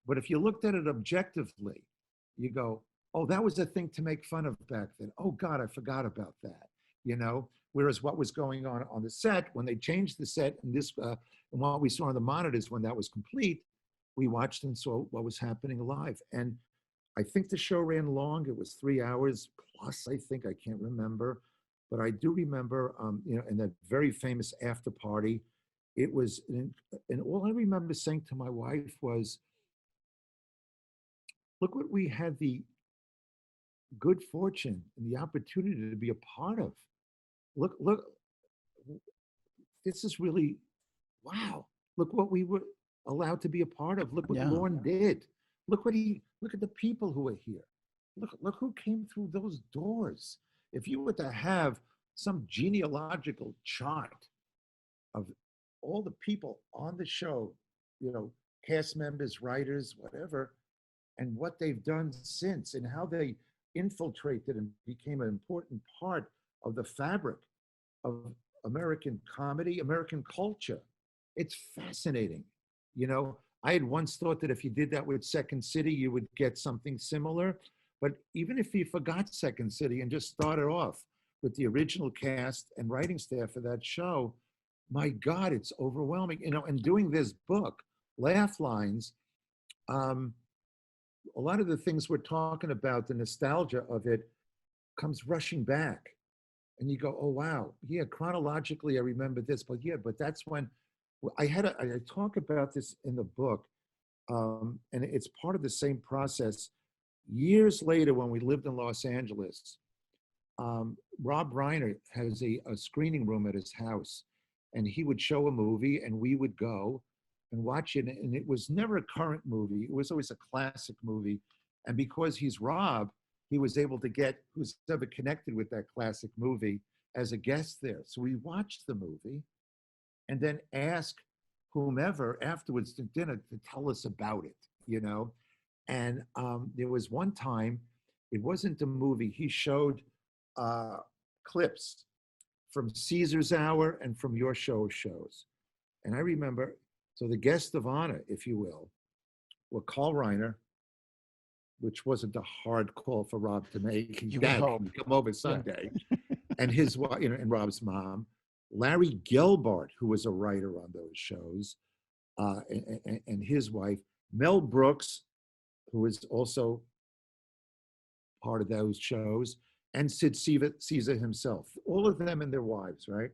but if you looked at it objectively, you go, oh, that was a thing to make fun of back then. Oh God, I forgot about that, you know. Whereas what was going on the set, when they changed the set, and this and what we saw on the monitors when that was complete, we watched and saw what was happening live. And I think the show ran long. It was 3 hours plus, I think. I can't remember. But I do remember, you know, in that very famous after party, it was, and all I remember saying to my wife was, look what we had the good fortune and the opportunity to be a part of. Look, this is really, wow. Look what we were allowed to be a part of. Look what Lorne did. Look at the people who are here. Look who came through those doors. If you were to have some genealogical chart of all the people on the show, you know, cast members, writers, whatever, and what they've done since and how they infiltrated and became an important part of the fabric of American comedy, American culture. It's fascinating. You know, I had once thought that if you did that with Second City, you would get something similar. But even if you forgot Second City and just started off with the original cast and writing staff for that show, my God, it's overwhelming. You know, and doing this book, Laugh Lines, a lot of the things we're talking about, the nostalgia of it, comes rushing back. And you go, oh, wow. Yeah, chronologically, I remember this. But yeah, but that's when I talk about this in the book. And it's part of the same process. Years later, when we lived in Los Angeles, Rob Reiner has a screening room at his house. And he would show a movie and we would go and watch it. And it was never a current movie. It was always a classic movie. And because he's Rob, he was able to get who's ever connected with that classic movie as a guest there. So we watched the movie and then ask whomever afterwards to dinner to tell us about it, you know? And there was one time, it wasn't a movie, he showed clips from Caesar's Hour and from your shows. And I remember, so the guest of honor, if you will, were Carl Reiner, which wasn't a hard call for Rob to make. You would Dad, hope. can you come over Sunday? And his wife, and Rob's mom, Larry Gelbart, who was a writer on those shows, and his wife, Mel Brooks, who was also part of those shows, and Sid Caesar himself, all of them and their wives, right?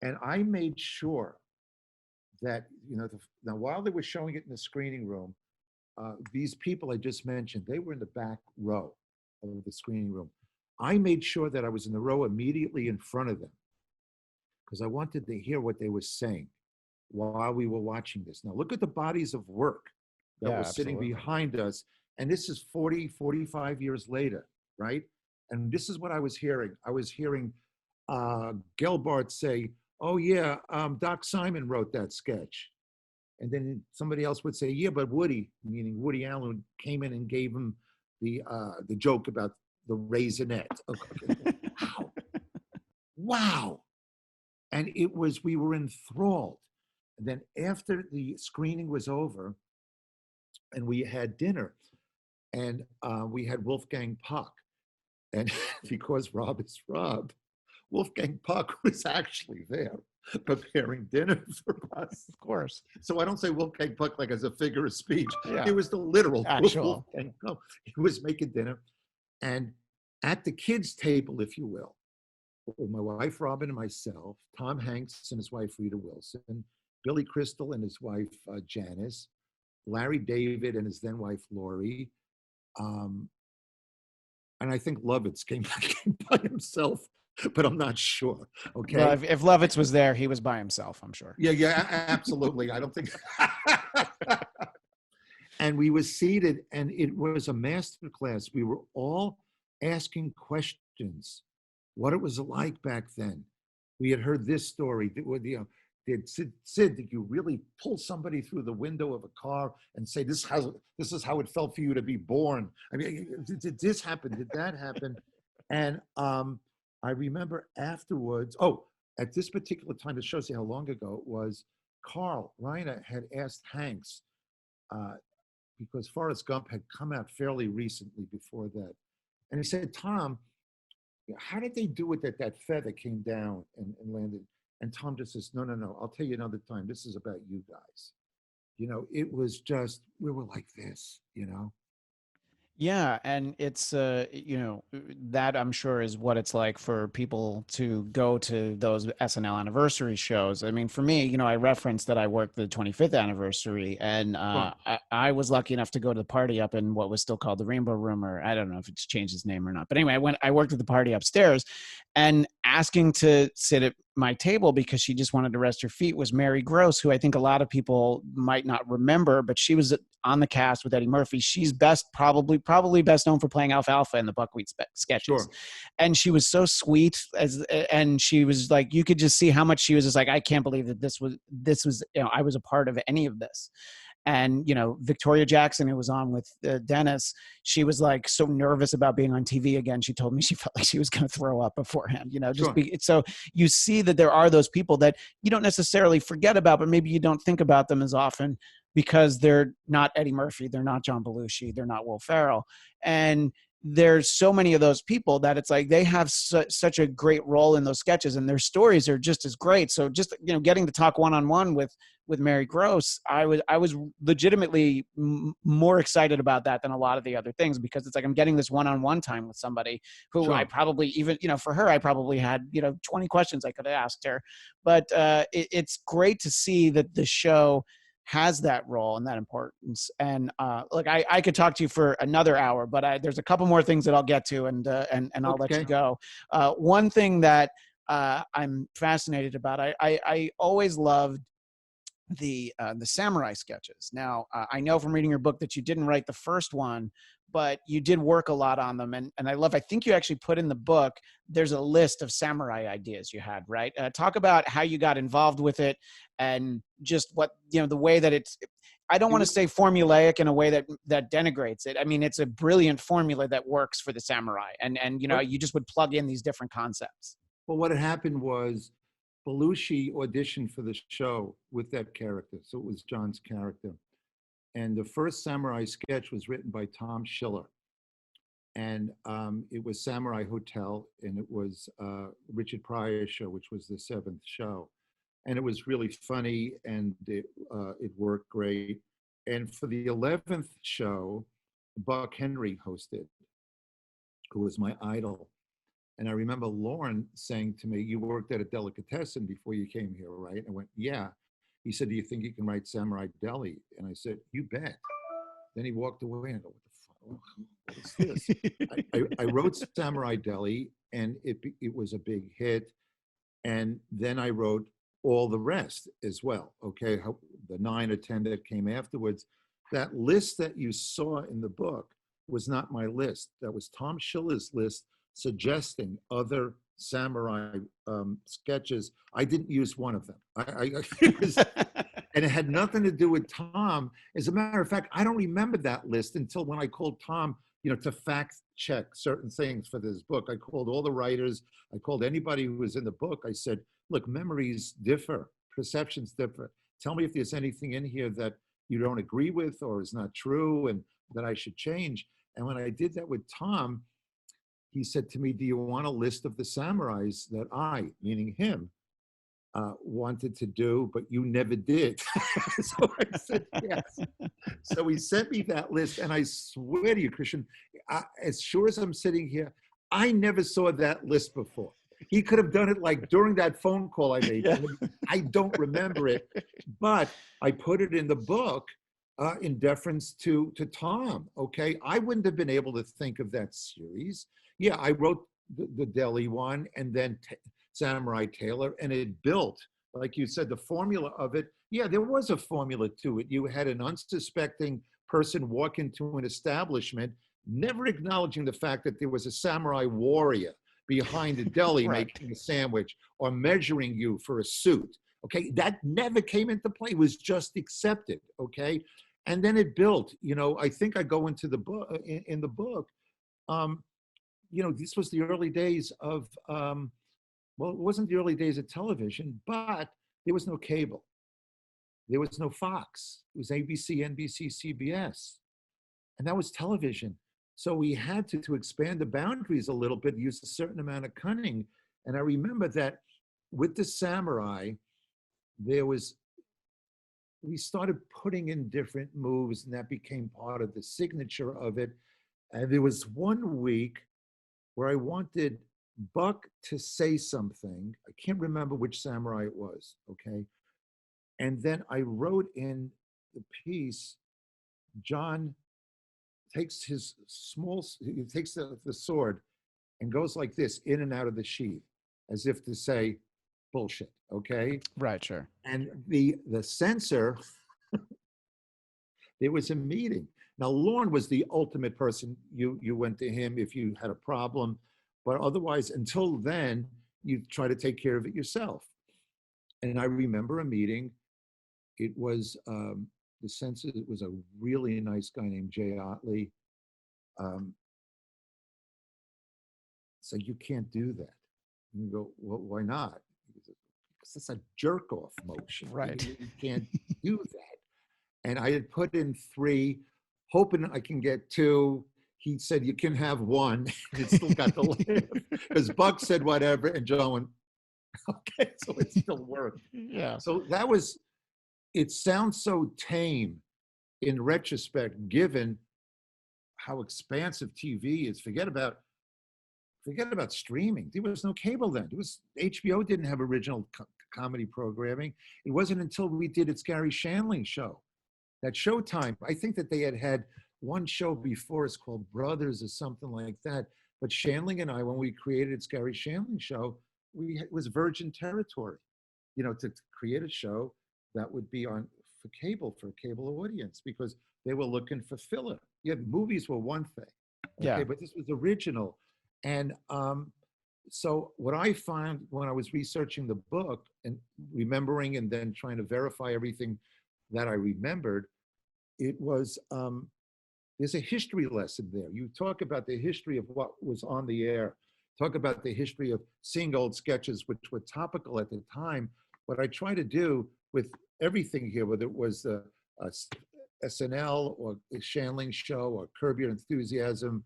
And I made sure that, now while they were showing it in the screening room, these people I just mentioned, they were in the back row of the screening room. I made sure that I was in the row immediately in front of them because I wanted to hear what they were saying while we were watching this. Now look at the bodies of work that were sitting behind us. And this is 40, 45 years later, right? And this is what I was hearing. I was hearing Gelbart say, oh yeah, Doc Simon wrote that sketch. And then somebody else would say, yeah, but Woody, meaning Woody Allen, came in and gave him the joke about the raisinette. Okay. Wow. Wow. And we were enthralled. And then after the screening was over and we had dinner, and we had Wolfgang Puck. And because Rob is Rob, Wolfgang Puck was actually there preparing dinner for us. Of course. So I don't say Wolfgang Puck like as a figure of speech. Yeah. It was the literal actual. Wolfgang Puck. He was making dinner. And at the kids' table, if you will, with my wife Robin and myself, Tom Hanks and his wife Rita Wilson, Billy Crystal and his wife Janice, Larry David and his then wife Lori, and I think Lovitz came by himself, but I'm not sure. Okay. Well, if Lovitz was there, he was by himself, I'm sure. Yeah, absolutely. I don't think. And we were seated, and it was a master class. We were all asking questions, what it was like back then. We had heard this story. Did Sid, did you really pull somebody through the window of a car and say, this is how it felt for you to be born? I mean, did this happen? Did that happen? And I remember afterwards, at this particular time, it shows you how long ago it was, Carl Reiner had asked Hanks, because Forrest Gump had come out fairly recently before that. And he said, Tom, how did they do it that feather came down and landed? And Tom just says, no, I'll tell you another time. This is about you guys. It was just, we were like this, Yeah, and it's that I'm sure is what it's like for people to go to those SNL anniversary shows. I mean, for me, I referenced that I worked the 25th anniversary, and I was lucky enough to go to the party up in what was still called the Rainbow Room, or I don't know if it's changed its name or not. But anyway, I worked at the party upstairs, and asking to sit at my table because she just wanted to rest her feet was Mary Gross, who I think a lot of people might not remember, but she was on the cast with Eddie Murphy. She's probably best known for playing Alfalfa in the Buckwheat sketches. Sure. And she was so sweet, and she was like, you could just see how much she was just like, I can't believe that this was, I was a part of any of this. And, Victoria Jackson, who was on with Dennis, she was like so nervous about being on TV again. She told me she felt like she was going to throw up beforehand, Sure. So you see that there are those people that you don't necessarily forget about, but maybe you don't think about them as often because they're not Eddie Murphy. They're not John Belushi. They're not Will Ferrell. And there's so many of those people that it's like they have such a great role in those sketches, and their stories are just as great. So just, getting to talk one-on-one with Mary Gross, I was legitimately more excited about that than a lot of the other things, because it's like I'm getting this one-on-one time with somebody who Sure. I probably even, for her, I probably had, 20 questions I could have asked her. But it's great to see that the show has that role and that importance. And look, I could talk to you for another hour, but there's a couple more things that I'll get to, and I'll let you go. One thing that I'm fascinated about, I always loved the samurai sketches. Now, I know from reading your book that you didn't write the first one, but you did work a lot on them. And I think you actually put in the book, there's a list of samurai ideas you had, right? Talk about how you got involved with it, and just what, the way that I don't want to say formulaic in a way that denigrates it. I mean, it's a brilliant formula that works for the samurai. And you just would plug in these different concepts. Well, what had happened was Belushi auditioned for the show with that character. So it was John's character. And the first samurai sketch was written by Tom Schiller. And it was Samurai Hotel, and it was Richard Pryor's show, which was the seventh show. And it was really funny, and it worked great. And for the 11th show, Buck Henry hosted, who was my idol. And I remember Lauren saying to me, "You worked at a delicatessen before you came here, right?" I went, "Yeah." He said, "Do you think you can write Samurai Deli?" And I said, "You bet." Then he walked away and I go, "What is this?" I wrote Samurai Deli, and it was a big hit. And then I wrote all the rest as well, okay? The 9 or 10 that came afterwards. That list that you saw in the book was not my list. That was Tom Schiller's list suggesting other samurai sketches. I didn't use one of them. And it had nothing to do with Tom. As a matter of fact, I don't remember that list until when I called Tom, to fact check certain things for this book. I called all the writers. I called anybody who was in the book. I said, "Look, memories differ, perceptions differ. Tell me if there's anything in here that you don't agree with or is not true and that I should change." And when I did that with Tom, he said to me, "Do you want a list of the samurais that I," meaning him, wanted to do, but you never did? So I said yes. So he sent me that list, and I swear to you, Christian, as sure as I'm sitting here, I never saw that list before. He could have done it like during that phone call I made. Yeah. I don't remember it, but I put it in the book in deference to Tom, okay? I wouldn't have been able to think of that series. Yeah, I wrote the deli one, and then Samurai Taylor, and it built, like you said, the formula of it. Yeah, there was a formula to it. You had an unsuspecting person walk into an establishment, never acknowledging the fact that there was a samurai warrior behind the deli right. making a sandwich or measuring you for a suit. Okay, that never came into play. It was just accepted. Okay, and then it built. I think I go into the book in the book. This was the early days of. Well, it wasn't the early days of television, but there was no cable. There was no Fox. It was ABC, NBC, CBS. And that was television. So we had to expand the boundaries a little bit, use a certain amount of cunning. And I remember that with the samurai, we started putting in different moves, and that became part of the signature of it. And there was one week where I wanted Buck to say something. I can't remember which samurai it was, okay? And then I wrote in the piece, John takes he takes the sword and goes like this, in and out of the sheath, as if to say, bullshit, okay? Right, sure. And the censor, there was a meeting. Now, Lorne was the ultimate person. You went to him if you had a problem. But otherwise, until then, you try to take care of it yourself. And I remember a meeting. It was the censor. It was a really nice guy named Jay Otley. So you can't do that. And you go, "Well, why not?" Because it's a jerk-off motion. Right. You can't do that. And I had put in 3, hoping I can get 2. He said, "You can have 1." It still got the laugh. Because Buck said whatever, and John went, "Okay," so it still worked. Yeah. So it sounds so tame in retrospect, given how expansive TV is. Forget about streaming. There was no cable then. HBO didn't have original comedy programming. It wasn't until we did It's Garry Shandling show, that Showtime. I think that they had one show before us called Brothers or something like that. But Shandling and I, when we created It's Garry Shandling show, it was virgin territory, to create a show that would be on for a cable audience, because they were looking for filler. Yeah, movies were one thing, okay, yeah, but this was original. And so what I found when I was researching the book and remembering and then trying to verify everything that I remembered, it was, there's a history lesson there. You talk about the history of what was on the air, talk about the history of seeing old sketches, which were topical at the time. What I try to do with everything here, whether it was SNL or Shandling Show or Curb Your Enthusiasm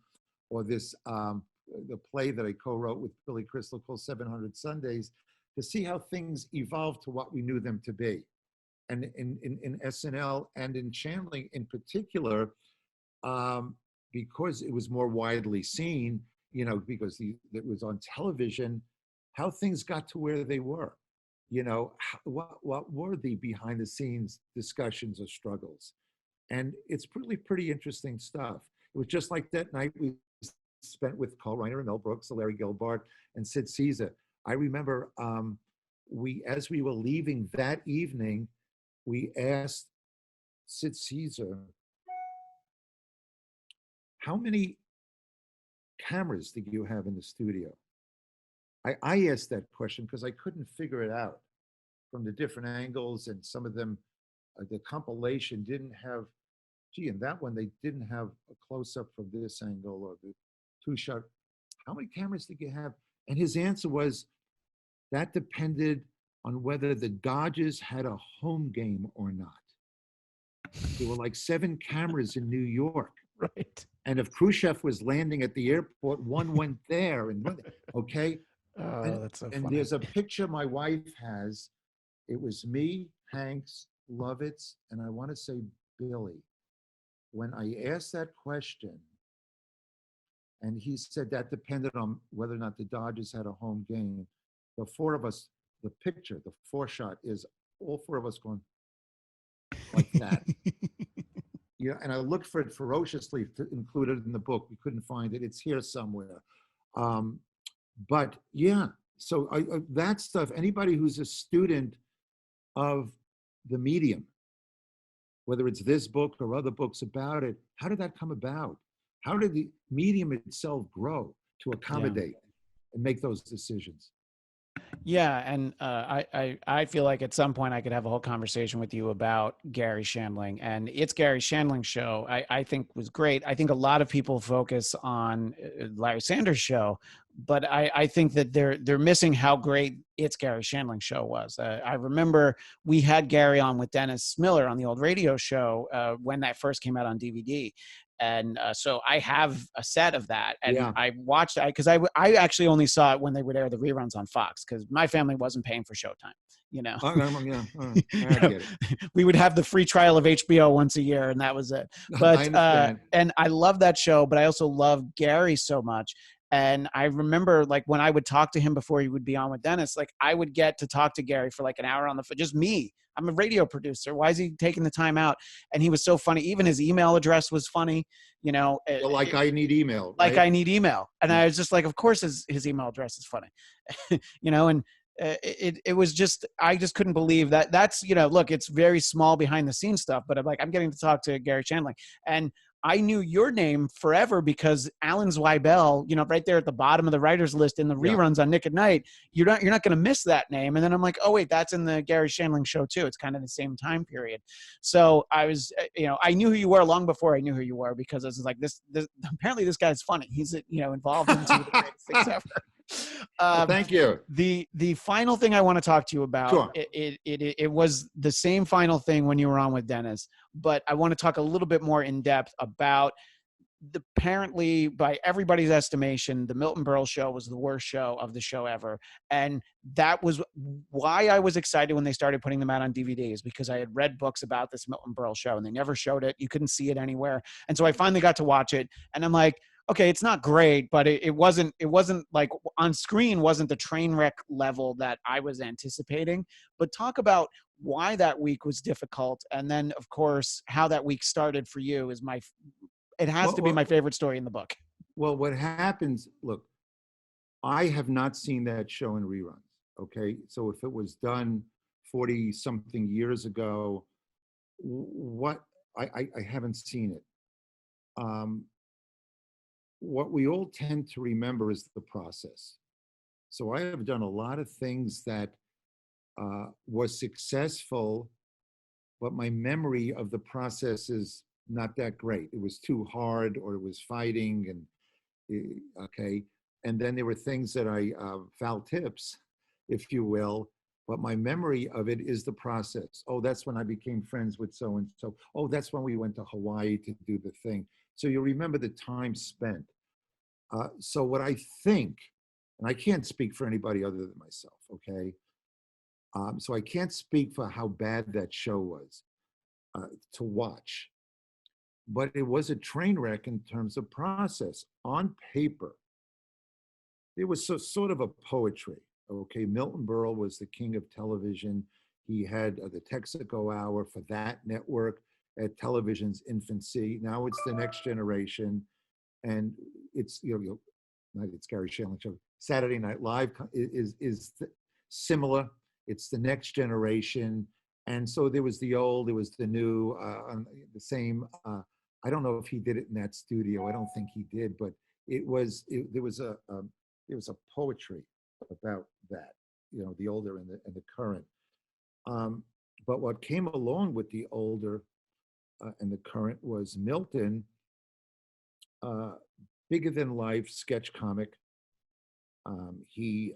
or this the play that I co-wrote with Billy Crystal called 700 Sundays, to see how things evolved to what we knew them to be. And in SNL and in Shandling in particular, because it was more widely seen, you know, because it was on television, how things got to where they were. You know, what were the behind the scenes discussions or struggles? And it's pretty interesting stuff. It was just like that night we spent with Carl Reiner and Mel Brooks, Larry Gilbart, and Sid Caesar. I remember as we were leaving that evening, we asked Sid Caesar, how many cameras did you have in the studio? I asked that question because I couldn't figure it out from the different angles, and some of them, the compilation didn't have, in that one, they didn't have a close-up from this angle or the two-shot. How many cameras did you have? And his answer was, that depended on whether the Dodgers had a home game or not. There were like 7 cameras in New York. Right. And if Khrushchev was landing at the airport, one went there, and okay? Oh, that's so and funny. there's a picture my wife has. It was me, Hanks, Lovitz, and I want to say Billy. When I asked that question, and he said that depended on whether or not the Dodgers had a home game, the 4 of us, the picture, the 4-shot is all 4 of us going like that. Yeah, and I looked for it ferociously to include it in the book. We couldn't find it. It's here somewhere. But yeah, so that stuff, anybody who's a student of the medium, whether it's this book or other books about it, how did that come about? How did the medium itself grow to accommodate and make those decisions? Yeah, and I feel like at some point I could have a whole conversation with you about Garry Shandling, and It's Garry Shandling Show, I think was great. I think a lot of people focus on Larry Sanders Show, but I think that they're missing how great It's Garry Shandling Show was. I remember we had Garry on with Dennis Miller on the old radio show when that first came out on DVD. And so I have a set of that, and I watched it because I actually only saw it when they would air the reruns on Fox, because my family wasn't paying for Showtime. You know, I get it. We would have the free trial of HBO once a year, and that was it. But and I love that show, but I also love Garry so much. And I remember, like, when I would talk to him before he would be on with Dennis, like, I would get to talk to Garry for like an hour on the phone, just me. I'm a radio producer. Why is he taking the time out? And he was so funny. Even his email address was funny, you know. I need email. Like, right? I need email. And I was just like, of course his email address is funny, you know. And it was just, I just couldn't believe that. That's, you know, look, it's very small behind the scenes stuff, but I'm getting to talk to Garry Shandling. And I knew your name forever because Alan Zweibel, you know, right there at the bottom of the writers list in the reruns on Nick at Night, you're not going to miss that name. And then I'm like, oh wait, that's in the Garry Shandling Show too. It's kind of the same time period. So I was, you know, I knew who you were long before I knew who you were, because I was like, this apparently this guy's funny. He's, you know, involved in some of the greatest things ever. Thank you. The final thing I want to talk to you about, sure. It was the same final thing when you were on with Dennis, but I want to talk a little bit more in depth about apparently, by everybody's estimation, the Milton Berle show was the worst show of the show ever. And that was why I was excited when they started putting them out on DVDs, because I had read books about this Milton Berle show and they never showed it. You couldn't see it anywhere. And so I finally got to watch it, and I'm like, okay, it's not great, but it wasn't like on screen wasn't the train wreck level that I was anticipating. But talk about why that week was difficult. And then of course, how that week started for you is it has to be my favorite story in the book. Well, what happens, look, I have not seen that show in reruns. Okay. So if it was done 40 something years ago, I haven't seen it. What we all tend to remember is the process. So I have done a lot of things that was successful, but my memory of the process is not that great. It was too hard, or it was fighting, and okay. And then there were things that foul tips, if you will, but my memory of it is the process. Oh, that's when I became friends with so-and-so. Oh, that's when we went to Hawaii to do the thing. So you remember the time spent. So what I think, and I can't speak for anybody other than myself, okay? So I can't speak for how bad that show was to watch, but it was a train wreck in terms of process. On paper, it was sort of a poetry, okay? Milton Berle was the king of television. He had the Texaco Hour for that network at television's infancy. Now it's the next generation, and it's, it's Garry Shandling show. Saturday Night Live is similar. It's the next generation. And so there was the old, there was the new, the same. I don't know if he did it in that studio. I don't think he did, but there was a poetry about that, the older and the current. But what came along with the older and the current was Milton, bigger than life sketch comic. He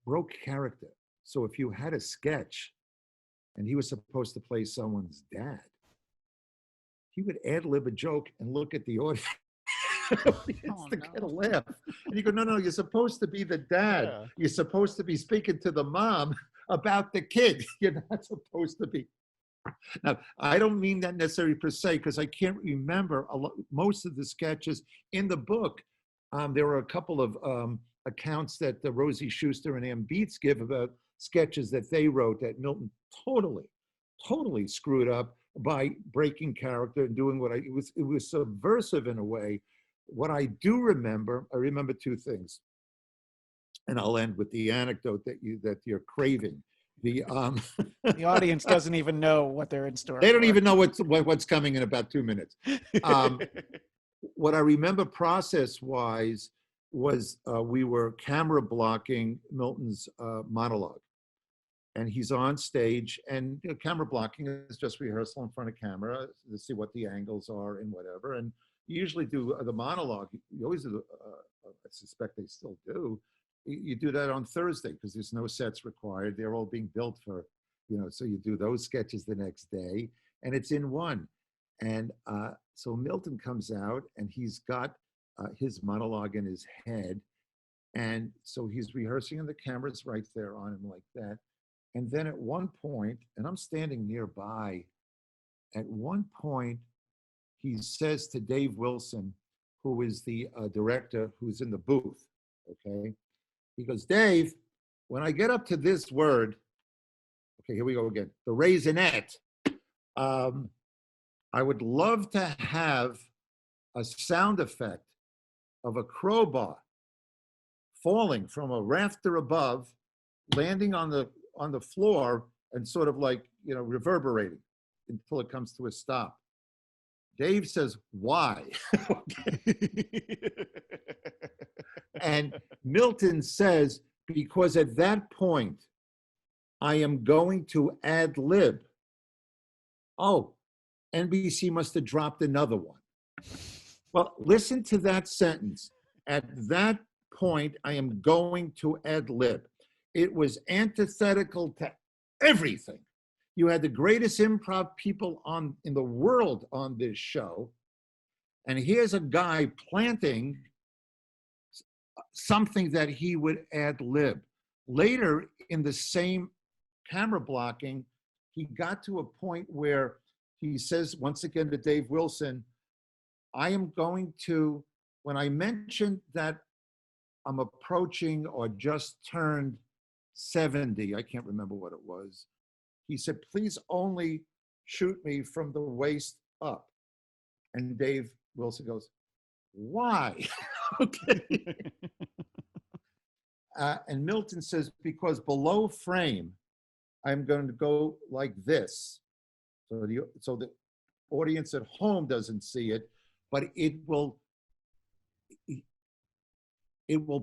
broke character. So if you had a sketch and he was supposed to play someone's dad, he would ad-lib a joke and look at the audience to get a laugh. And you go, no, you're supposed to be the dad. Yeah. You're supposed to be speaking to the mom about the kid. You're not supposed to be. Now, I don't mean that necessarily per se, because I can't remember most of the sketches in the book. There were a couple of accounts that Rosie Schuster and Ann Beats give about sketches that they wrote that Milton totally screwed up by breaking character and doing it was subversive in a way. What I do remember, I remember two things, and I'll end with the anecdote that you're craving. The audience doesn't even know what they're in store. They don't even know what's coming in about 2 minutes. What I remember process-wise was we were camera blocking Milton's monologue. And he's on stage, and camera blocking is just rehearsal in front of camera to see what the angles are and whatever. And you usually do the monologue. You always do, I suspect they still do. You do that on Thursday because there's no sets required. They're all being built for, so you do those sketches the next day, and it's in one. And so Milton comes out, and he's got his monologue in his head. And so he's rehearsing, and the camera's right there on him like that. And then at one point, and I'm standing nearby, at one point, he says to Dave Wilson, who is the director who's in the booth, okay? He goes, Dave, when I get up to this word, okay, here we go again, the raisinette, I would love to have a sound effect of a crowbar falling from a rafter above, landing on the floor and sort of like, reverberating until it comes to a stop. Dave says, why? And Milton says, because at that point, I am going to ad lib. Oh, NBC must have dropped another one. Well, listen to that sentence. At that point, I am going to ad lib. It was antithetical to everything. You had the greatest improv people in the world on this show. And here's a guy planting something that he would ad lib. Later in the same camera blocking, he got to a point where he says, once again to Dave Wilson, I am going to, when I mentioned that I'm approaching or just turned 70, I can't remember what it was, he said, please only shoot me from the waist up. And Dave Wilson goes, why? Okay. And Milton says, because below frame, I'm going to go like this. So the audience at home doesn't see it, but it will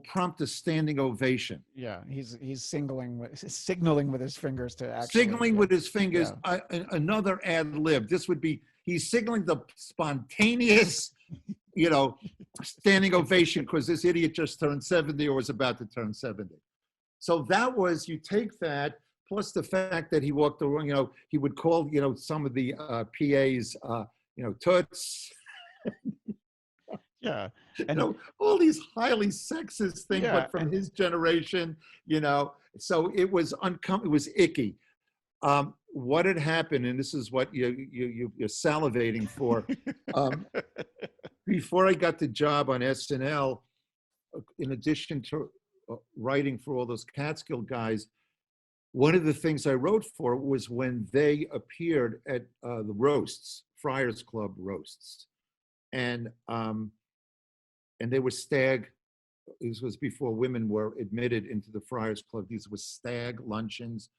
prompt a standing ovation. Yeah, he's signaling with his fingers to actually. Signaling with his fingers, yeah. Another ad lib. This would be, he's signaling the spontaneous, standing ovation because this idiot just turned 70 or was about to turn 70. So that was, you take that, plus the fact that he walked around, he would call, some of the PAs, toots, Yeah. And all these highly sexist things, Yeah, but from his generation, so it was it was icky. What had happened, and this is what you're salivating for. Before I got the job on SNL, in addition to writing for all those Catskill guys, one of the things I wrote for was when they appeared at the roasts, Friars Club roasts, and they were stag. This was before women were admitted into the Friars Club. These were stag luncheons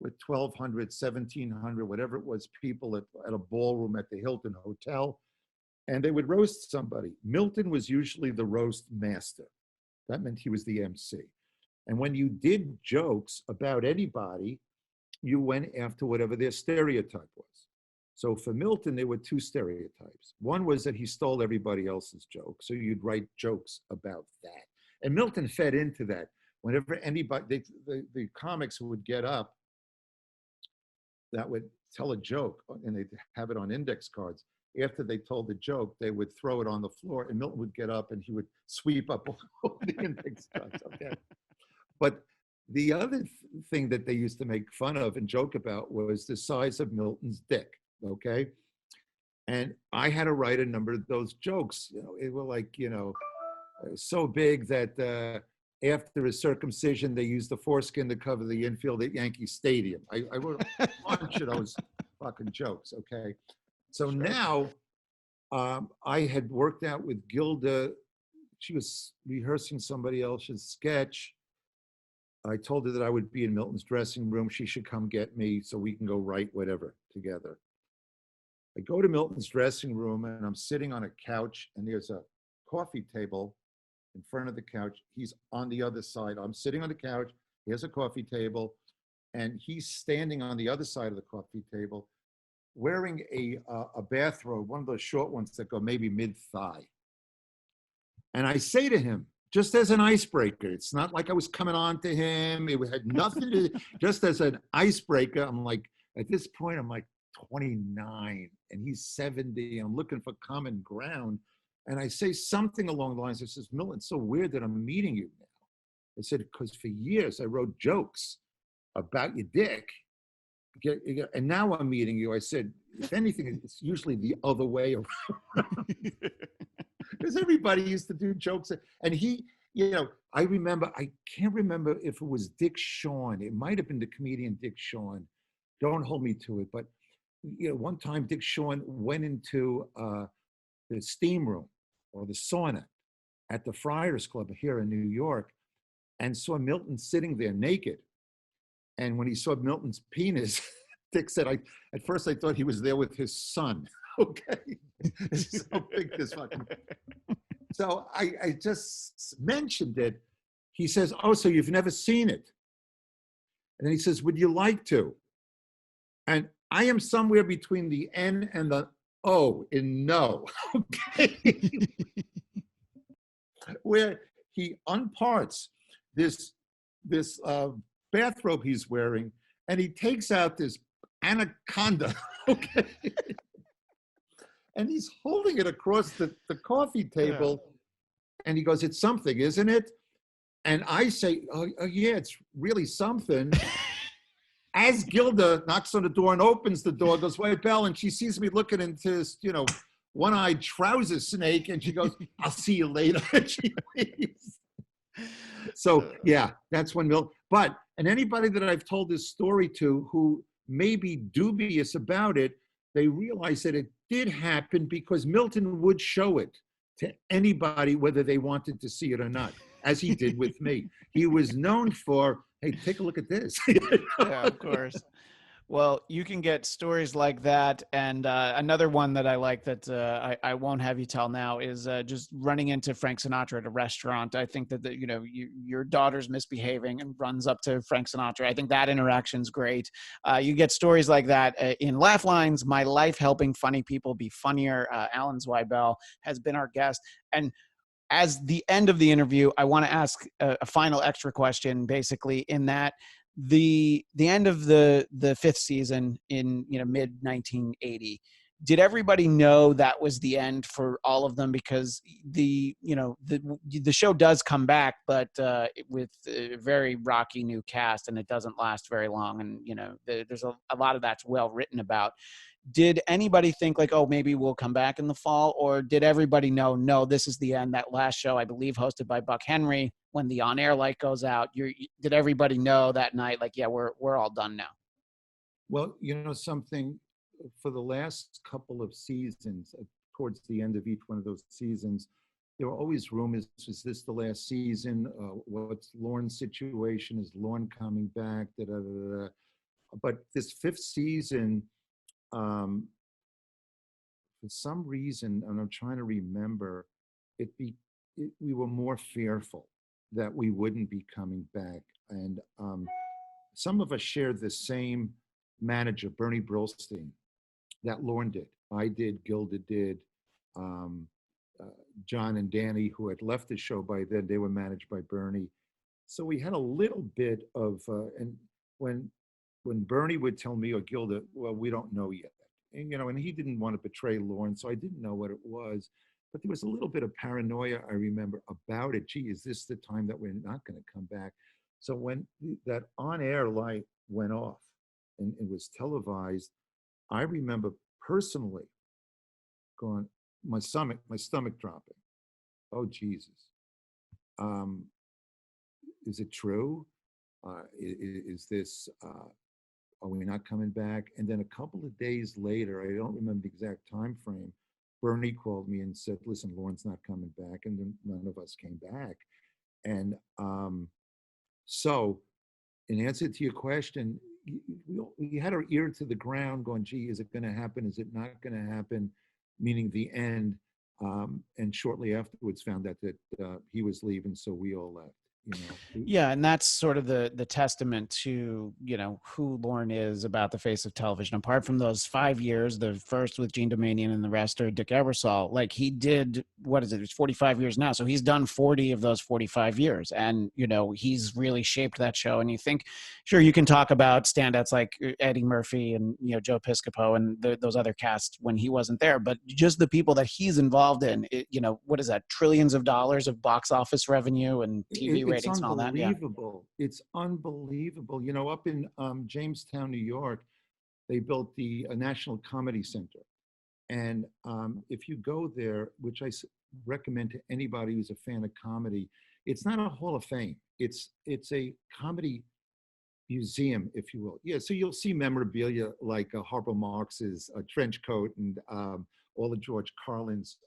with 1,200, 1,700, whatever it was, people at a ballroom at the Hilton Hotel, and they would roast somebody. Milton was usually the roast master. That meant he was the MC. And when you did jokes about anybody, you went after whatever their stereotype was. So for Milton, there were two stereotypes. One was that he stole everybody else's jokes, so you'd write jokes about that. And Milton fed into that. Whenever anybody, the comics who would get up that would tell a joke, and they'd have it on index cards. After they told the joke, they would throw it on the floor, and Milton would get up and he would sweep up all the index cards. Okay. But the other thing that they used to make fun of and joke about was the size of Milton's dick. Okay. And I had to write a number of those jokes. It were like, so big that after his circumcision, they used the foreskin to cover the infield at Yankee Stadium. I wrote a bunch of those fucking jokes. Okay. So now I had worked out with Gilda. She was rehearsing somebody else's sketch. I told her that I would be in Milton's dressing room. She should come get me so we can go write whatever together. I go to Milton's dressing room and I'm sitting on a couch and there's a coffee table in front of the couch. He's on the other side. I'm sitting on the couch. Here's a coffee table and he's standing on the other side of the coffee table wearing a bathrobe, one of those short ones that go maybe mid-thigh. And I say to him, just as an icebreaker, it's not like I was coming on to him. It had nothing to do, just as an icebreaker. I'm like, at this point, I'm like 29 and he's 70. I'm looking for common ground. And I say something along the lines, I says, Milton, it's so weird that I'm meeting you now. I said, because for years I wrote jokes about your dick. And now I'm meeting you. I said, if anything, it's usually the other way around. Because everybody used to do jokes. And he, I remember, I can't remember if it was Dick Shawn. It might have been the comedian Dick Shawn. Don't hold me to it. But, one time Dick Shawn went into the steam room or the sauna at the Friars Club here in New York and saw Milton sitting there naked. And when he saw Milton's penis, Dick said, at first I thought he was there with his son. Okay. So big this fucking. So I just mentioned it. He says, oh, so you've never seen it. And then he says, would you like to? And I am somewhere between the N and the O in no. Okay. Where he unparts this bathrobe he's wearing, and he takes out this anaconda, okay? And he's holding it across the coffee table, and he goes, it's something, isn't it? And I say, oh yeah, it's really something. As Gilda knocks on the door and opens the door, goes, wait, Belle, and she sees me looking into this, one-eyed trouser snake, and she goes, I'll see you later, and she leaves. So yeah, that's when and anybody that I've told this story to who may be dubious about it, they realize that it did happen because Milton would show it to anybody, whether they wanted to see it or not, as he did with me. He was known for, hey, take a look at this. Yeah, of course. Well, you can get stories like that. And another one that I like that I won't have you tell now is just running into Frank Sinatra at a restaurant. I think that, your daughter's misbehaving and runs up to Frank Sinatra. I think that interaction's great. You get stories like that in Laugh Lines, My Life Helping Funny People Be Funnier. Alan Zweibel has been our guest. And as the end of the interview, I want to ask a final extra question, basically, in that the end of the fifth season in mid 1980. Did everybody know that was the end for all of them? Because the show does come back, but with a very rocky new cast, and it doesn't last very long. And there's a lot of that's well written about. Did anybody think like, oh, maybe we'll come back in the fall, or did everybody know, no, this is the end? That last show, I believe, hosted by Buck Henry, when the on-air light goes out, did everybody know that night, like, yeah, we're all done now? Well, something, for the last couple of seasons, towards the end of each one of those seasons, there were always rumors, is this the last season? What's Lorne's situation? Is Lorne coming back? Da, da, da, da. But this fifth season, for some reason, and I'm trying to remember, we were more fearful that we wouldn't be coming back. And some of us shared the same manager, Bernie Brillstein, that Lorne did. I did, Gilda did, John and Danny, who had left the show by then, they were managed by Bernie. So we had a little bit of, and when Bernie would tell me or Gilda, well, we don't know yet. And, and he didn't want to betray Lorne, so I didn't know what it was. But there was a little bit of paranoia, I remember, about it. Gee, is this the time that we're not going to come back? So when that on-air light went off and it was televised, I remember personally going, my stomach dropping. Oh, Jesus. Is it true? Is this, are we not coming back? And then a couple of days later, I don't remember the exact time frame, Bernie called me and said, listen, Lorne's not coming back. And then none of us came back. And so in answer to your question, we had our ear to the ground going, gee, is it going to happen? Is it not going to happen? Meaning the end. And shortly afterwards found out that he was leaving, so we all left. Yeah, and that's sort of the testament to who Lorne is about the face of television. Apart from those 5 years, the first with Gene Domanian and the rest are Dick Ebersol. Like, he did, what is it? It's 45 years now, so he's done 40 of those 45 years, and he's really shaped that show. And you think, sure, you can talk about standouts like Eddie Murphy and Joe Piscopo and those other casts when he wasn't there, but just the people that he's involved in. What is that? Trillions of dollars of box office revenue and TV ratings. It's unbelievable. Yeah. It's unbelievable. Up in Jamestown, New York, they built the National Comedy Center. And if you go there, which I recommend to anybody who's a fan of comedy, it's not a Hall of Fame. It's a comedy museum, if you will. Yeah, so you'll see memorabilia like Harpo Marx's trench coat and all of George Carlin's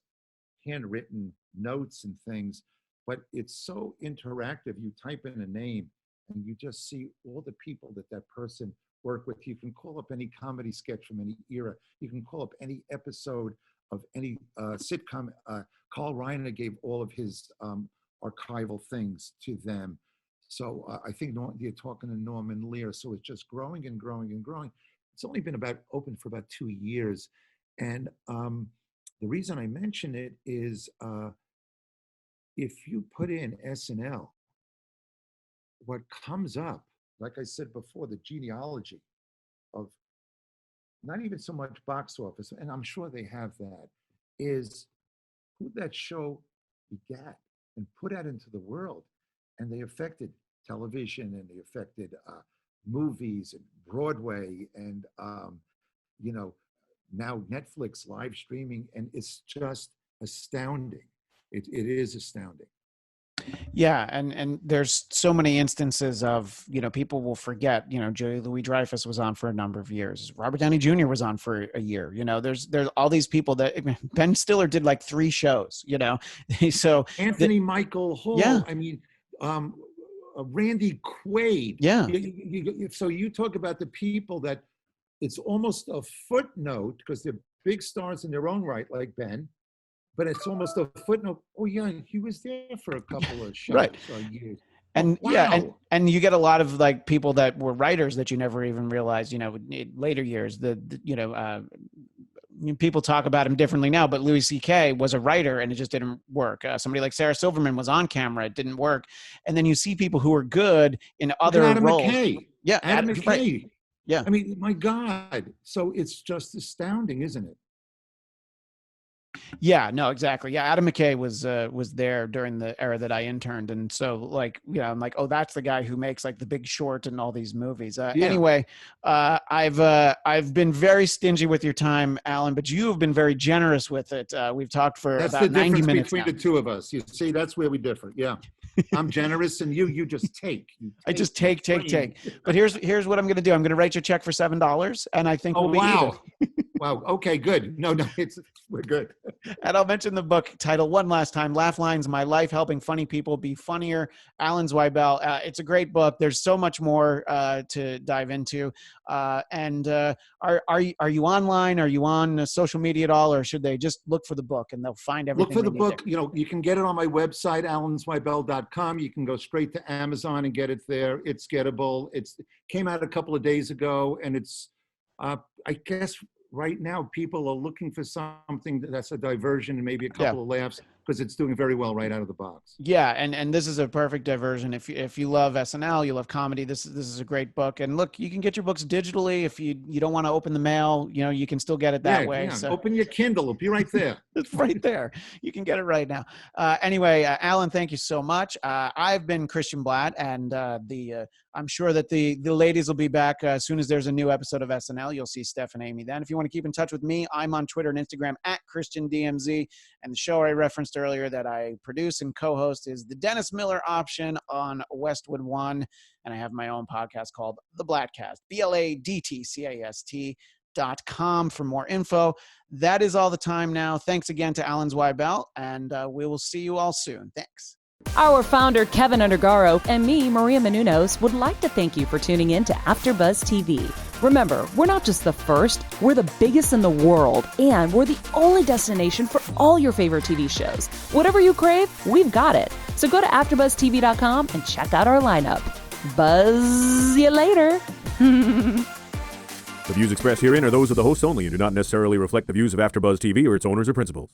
handwritten notes and things. But it's so interactive. You type in a name and you just see all the people that person worked with. You can call up any comedy sketch from any era. You can call up any episode of any sitcom. Carl Reiner gave all of his archival things to them. So I think you're talking to Norman Lear. So it's just growing and growing and growing. It's only been open for about 2 years. And the reason I mention it is, if you put in SNL, what comes up, like I said before, the genealogy of not even so much box office, and I'm sure they have that, is who that show begat and put out into the world. And they affected television, and they affected movies and Broadway, and now Netflix live streaming, and it's just astounding. It is astounding. Yeah, and there's so many instances of, people will forget, Julia Louis-Dreyfus was on for a number of years. Robert Downey Jr. was on for a year. There's all these people that Ben Stiller did like 3 shows, So Anthony Michael Hall. Yeah. I mean, Randy Quaid. Yeah. So you talk about the people that it's almost a footnote because they're big stars in their own right, like Ben. But it's almost a footnote. Oh yeah, he was there for a couple of shows right. or years. And wow. Yeah, and you get a lot of like people that were writers that you never even realized, in later years. people talk about him differently now, but Louis C.K. was a writer and it just didn't work. Somebody like Sarah Silverman was on camera. It didn't work. And then you see people who are good in other Adam roles. McKay. Yeah. Adam McKay. Right. Yeah. I mean, my God. So it's just astounding, isn't it? Yeah, no, exactly. Yeah, Adam McKay was there during the era that I interned, and so like, I'm like, oh, that's the guy who makes like The Big Short and all these movies. Anyway, I've been very stingy with your time, Alan, but you have been very generous with it. We've talked for about 90 minutes between now. the two of us. You see, that's where we differ. Yeah, I'm generous, and you just take. I just take. But here's what I'm going to do. I'm going to write you a check for $7, and I think we'll be even. Wow. Okay, good. No, we're good. And I'll mention the book title one last time, Laugh Lines, My Life Helping Funny People Be Funnier, Alan Zweibel. It's a great book. There's so much more to dive into. Are you online? Are you on social media at all? Or should they just look for the book and they'll find everything? Look for the book. There? You can get it on my website, alanzweibel.com. You can go straight to Amazon and get it there. It's gettable. It came out a couple of days ago, and it's, I guess, right now people are looking for something that's a diversion and maybe a couple of laughs, because it's doing very well right out of the box. Yeah, and this is a perfect diversion. If you love SNL, you love comedy, this is a great book. And look, you can get your books digitally. If you don't want to open the mail, you can still get it that way. Yeah. So open your Kindle, it'll be right there. It's right there. You can get it right now. Anyway, Alan, thank you so much. I've been Christian Bladt, and I'm sure that the ladies will be back as soon as there's a new episode of SNL. You'll see Steph and Amy then. If you want to keep in touch with me, I'm on Twitter and Instagram at ChristianDMZ. And the show I referenced earlier that I produce and co-host is the Dennis Miller Option on Westwood One. And I have my own podcast called The Blattcast, BLADTCAST.com for more info. That is all the time now. Thanks again to Alan Zweibel, and we will see you all soon. Thanks. Our founder, Keven Undergaro, and me, Maria Menounos, would like to thank you for tuning in to AfterBuzz TV. Remember, we're not just the first, we're the biggest in the world, and we're the only destination for all your favorite TV shows. Whatever you crave, we've got it. So go to AfterBuzzTV.com and check out our lineup. Buzz you later. The views expressed herein are those of the hosts only and do not necessarily reflect the views of AfterBuzz TV or its owners or principals.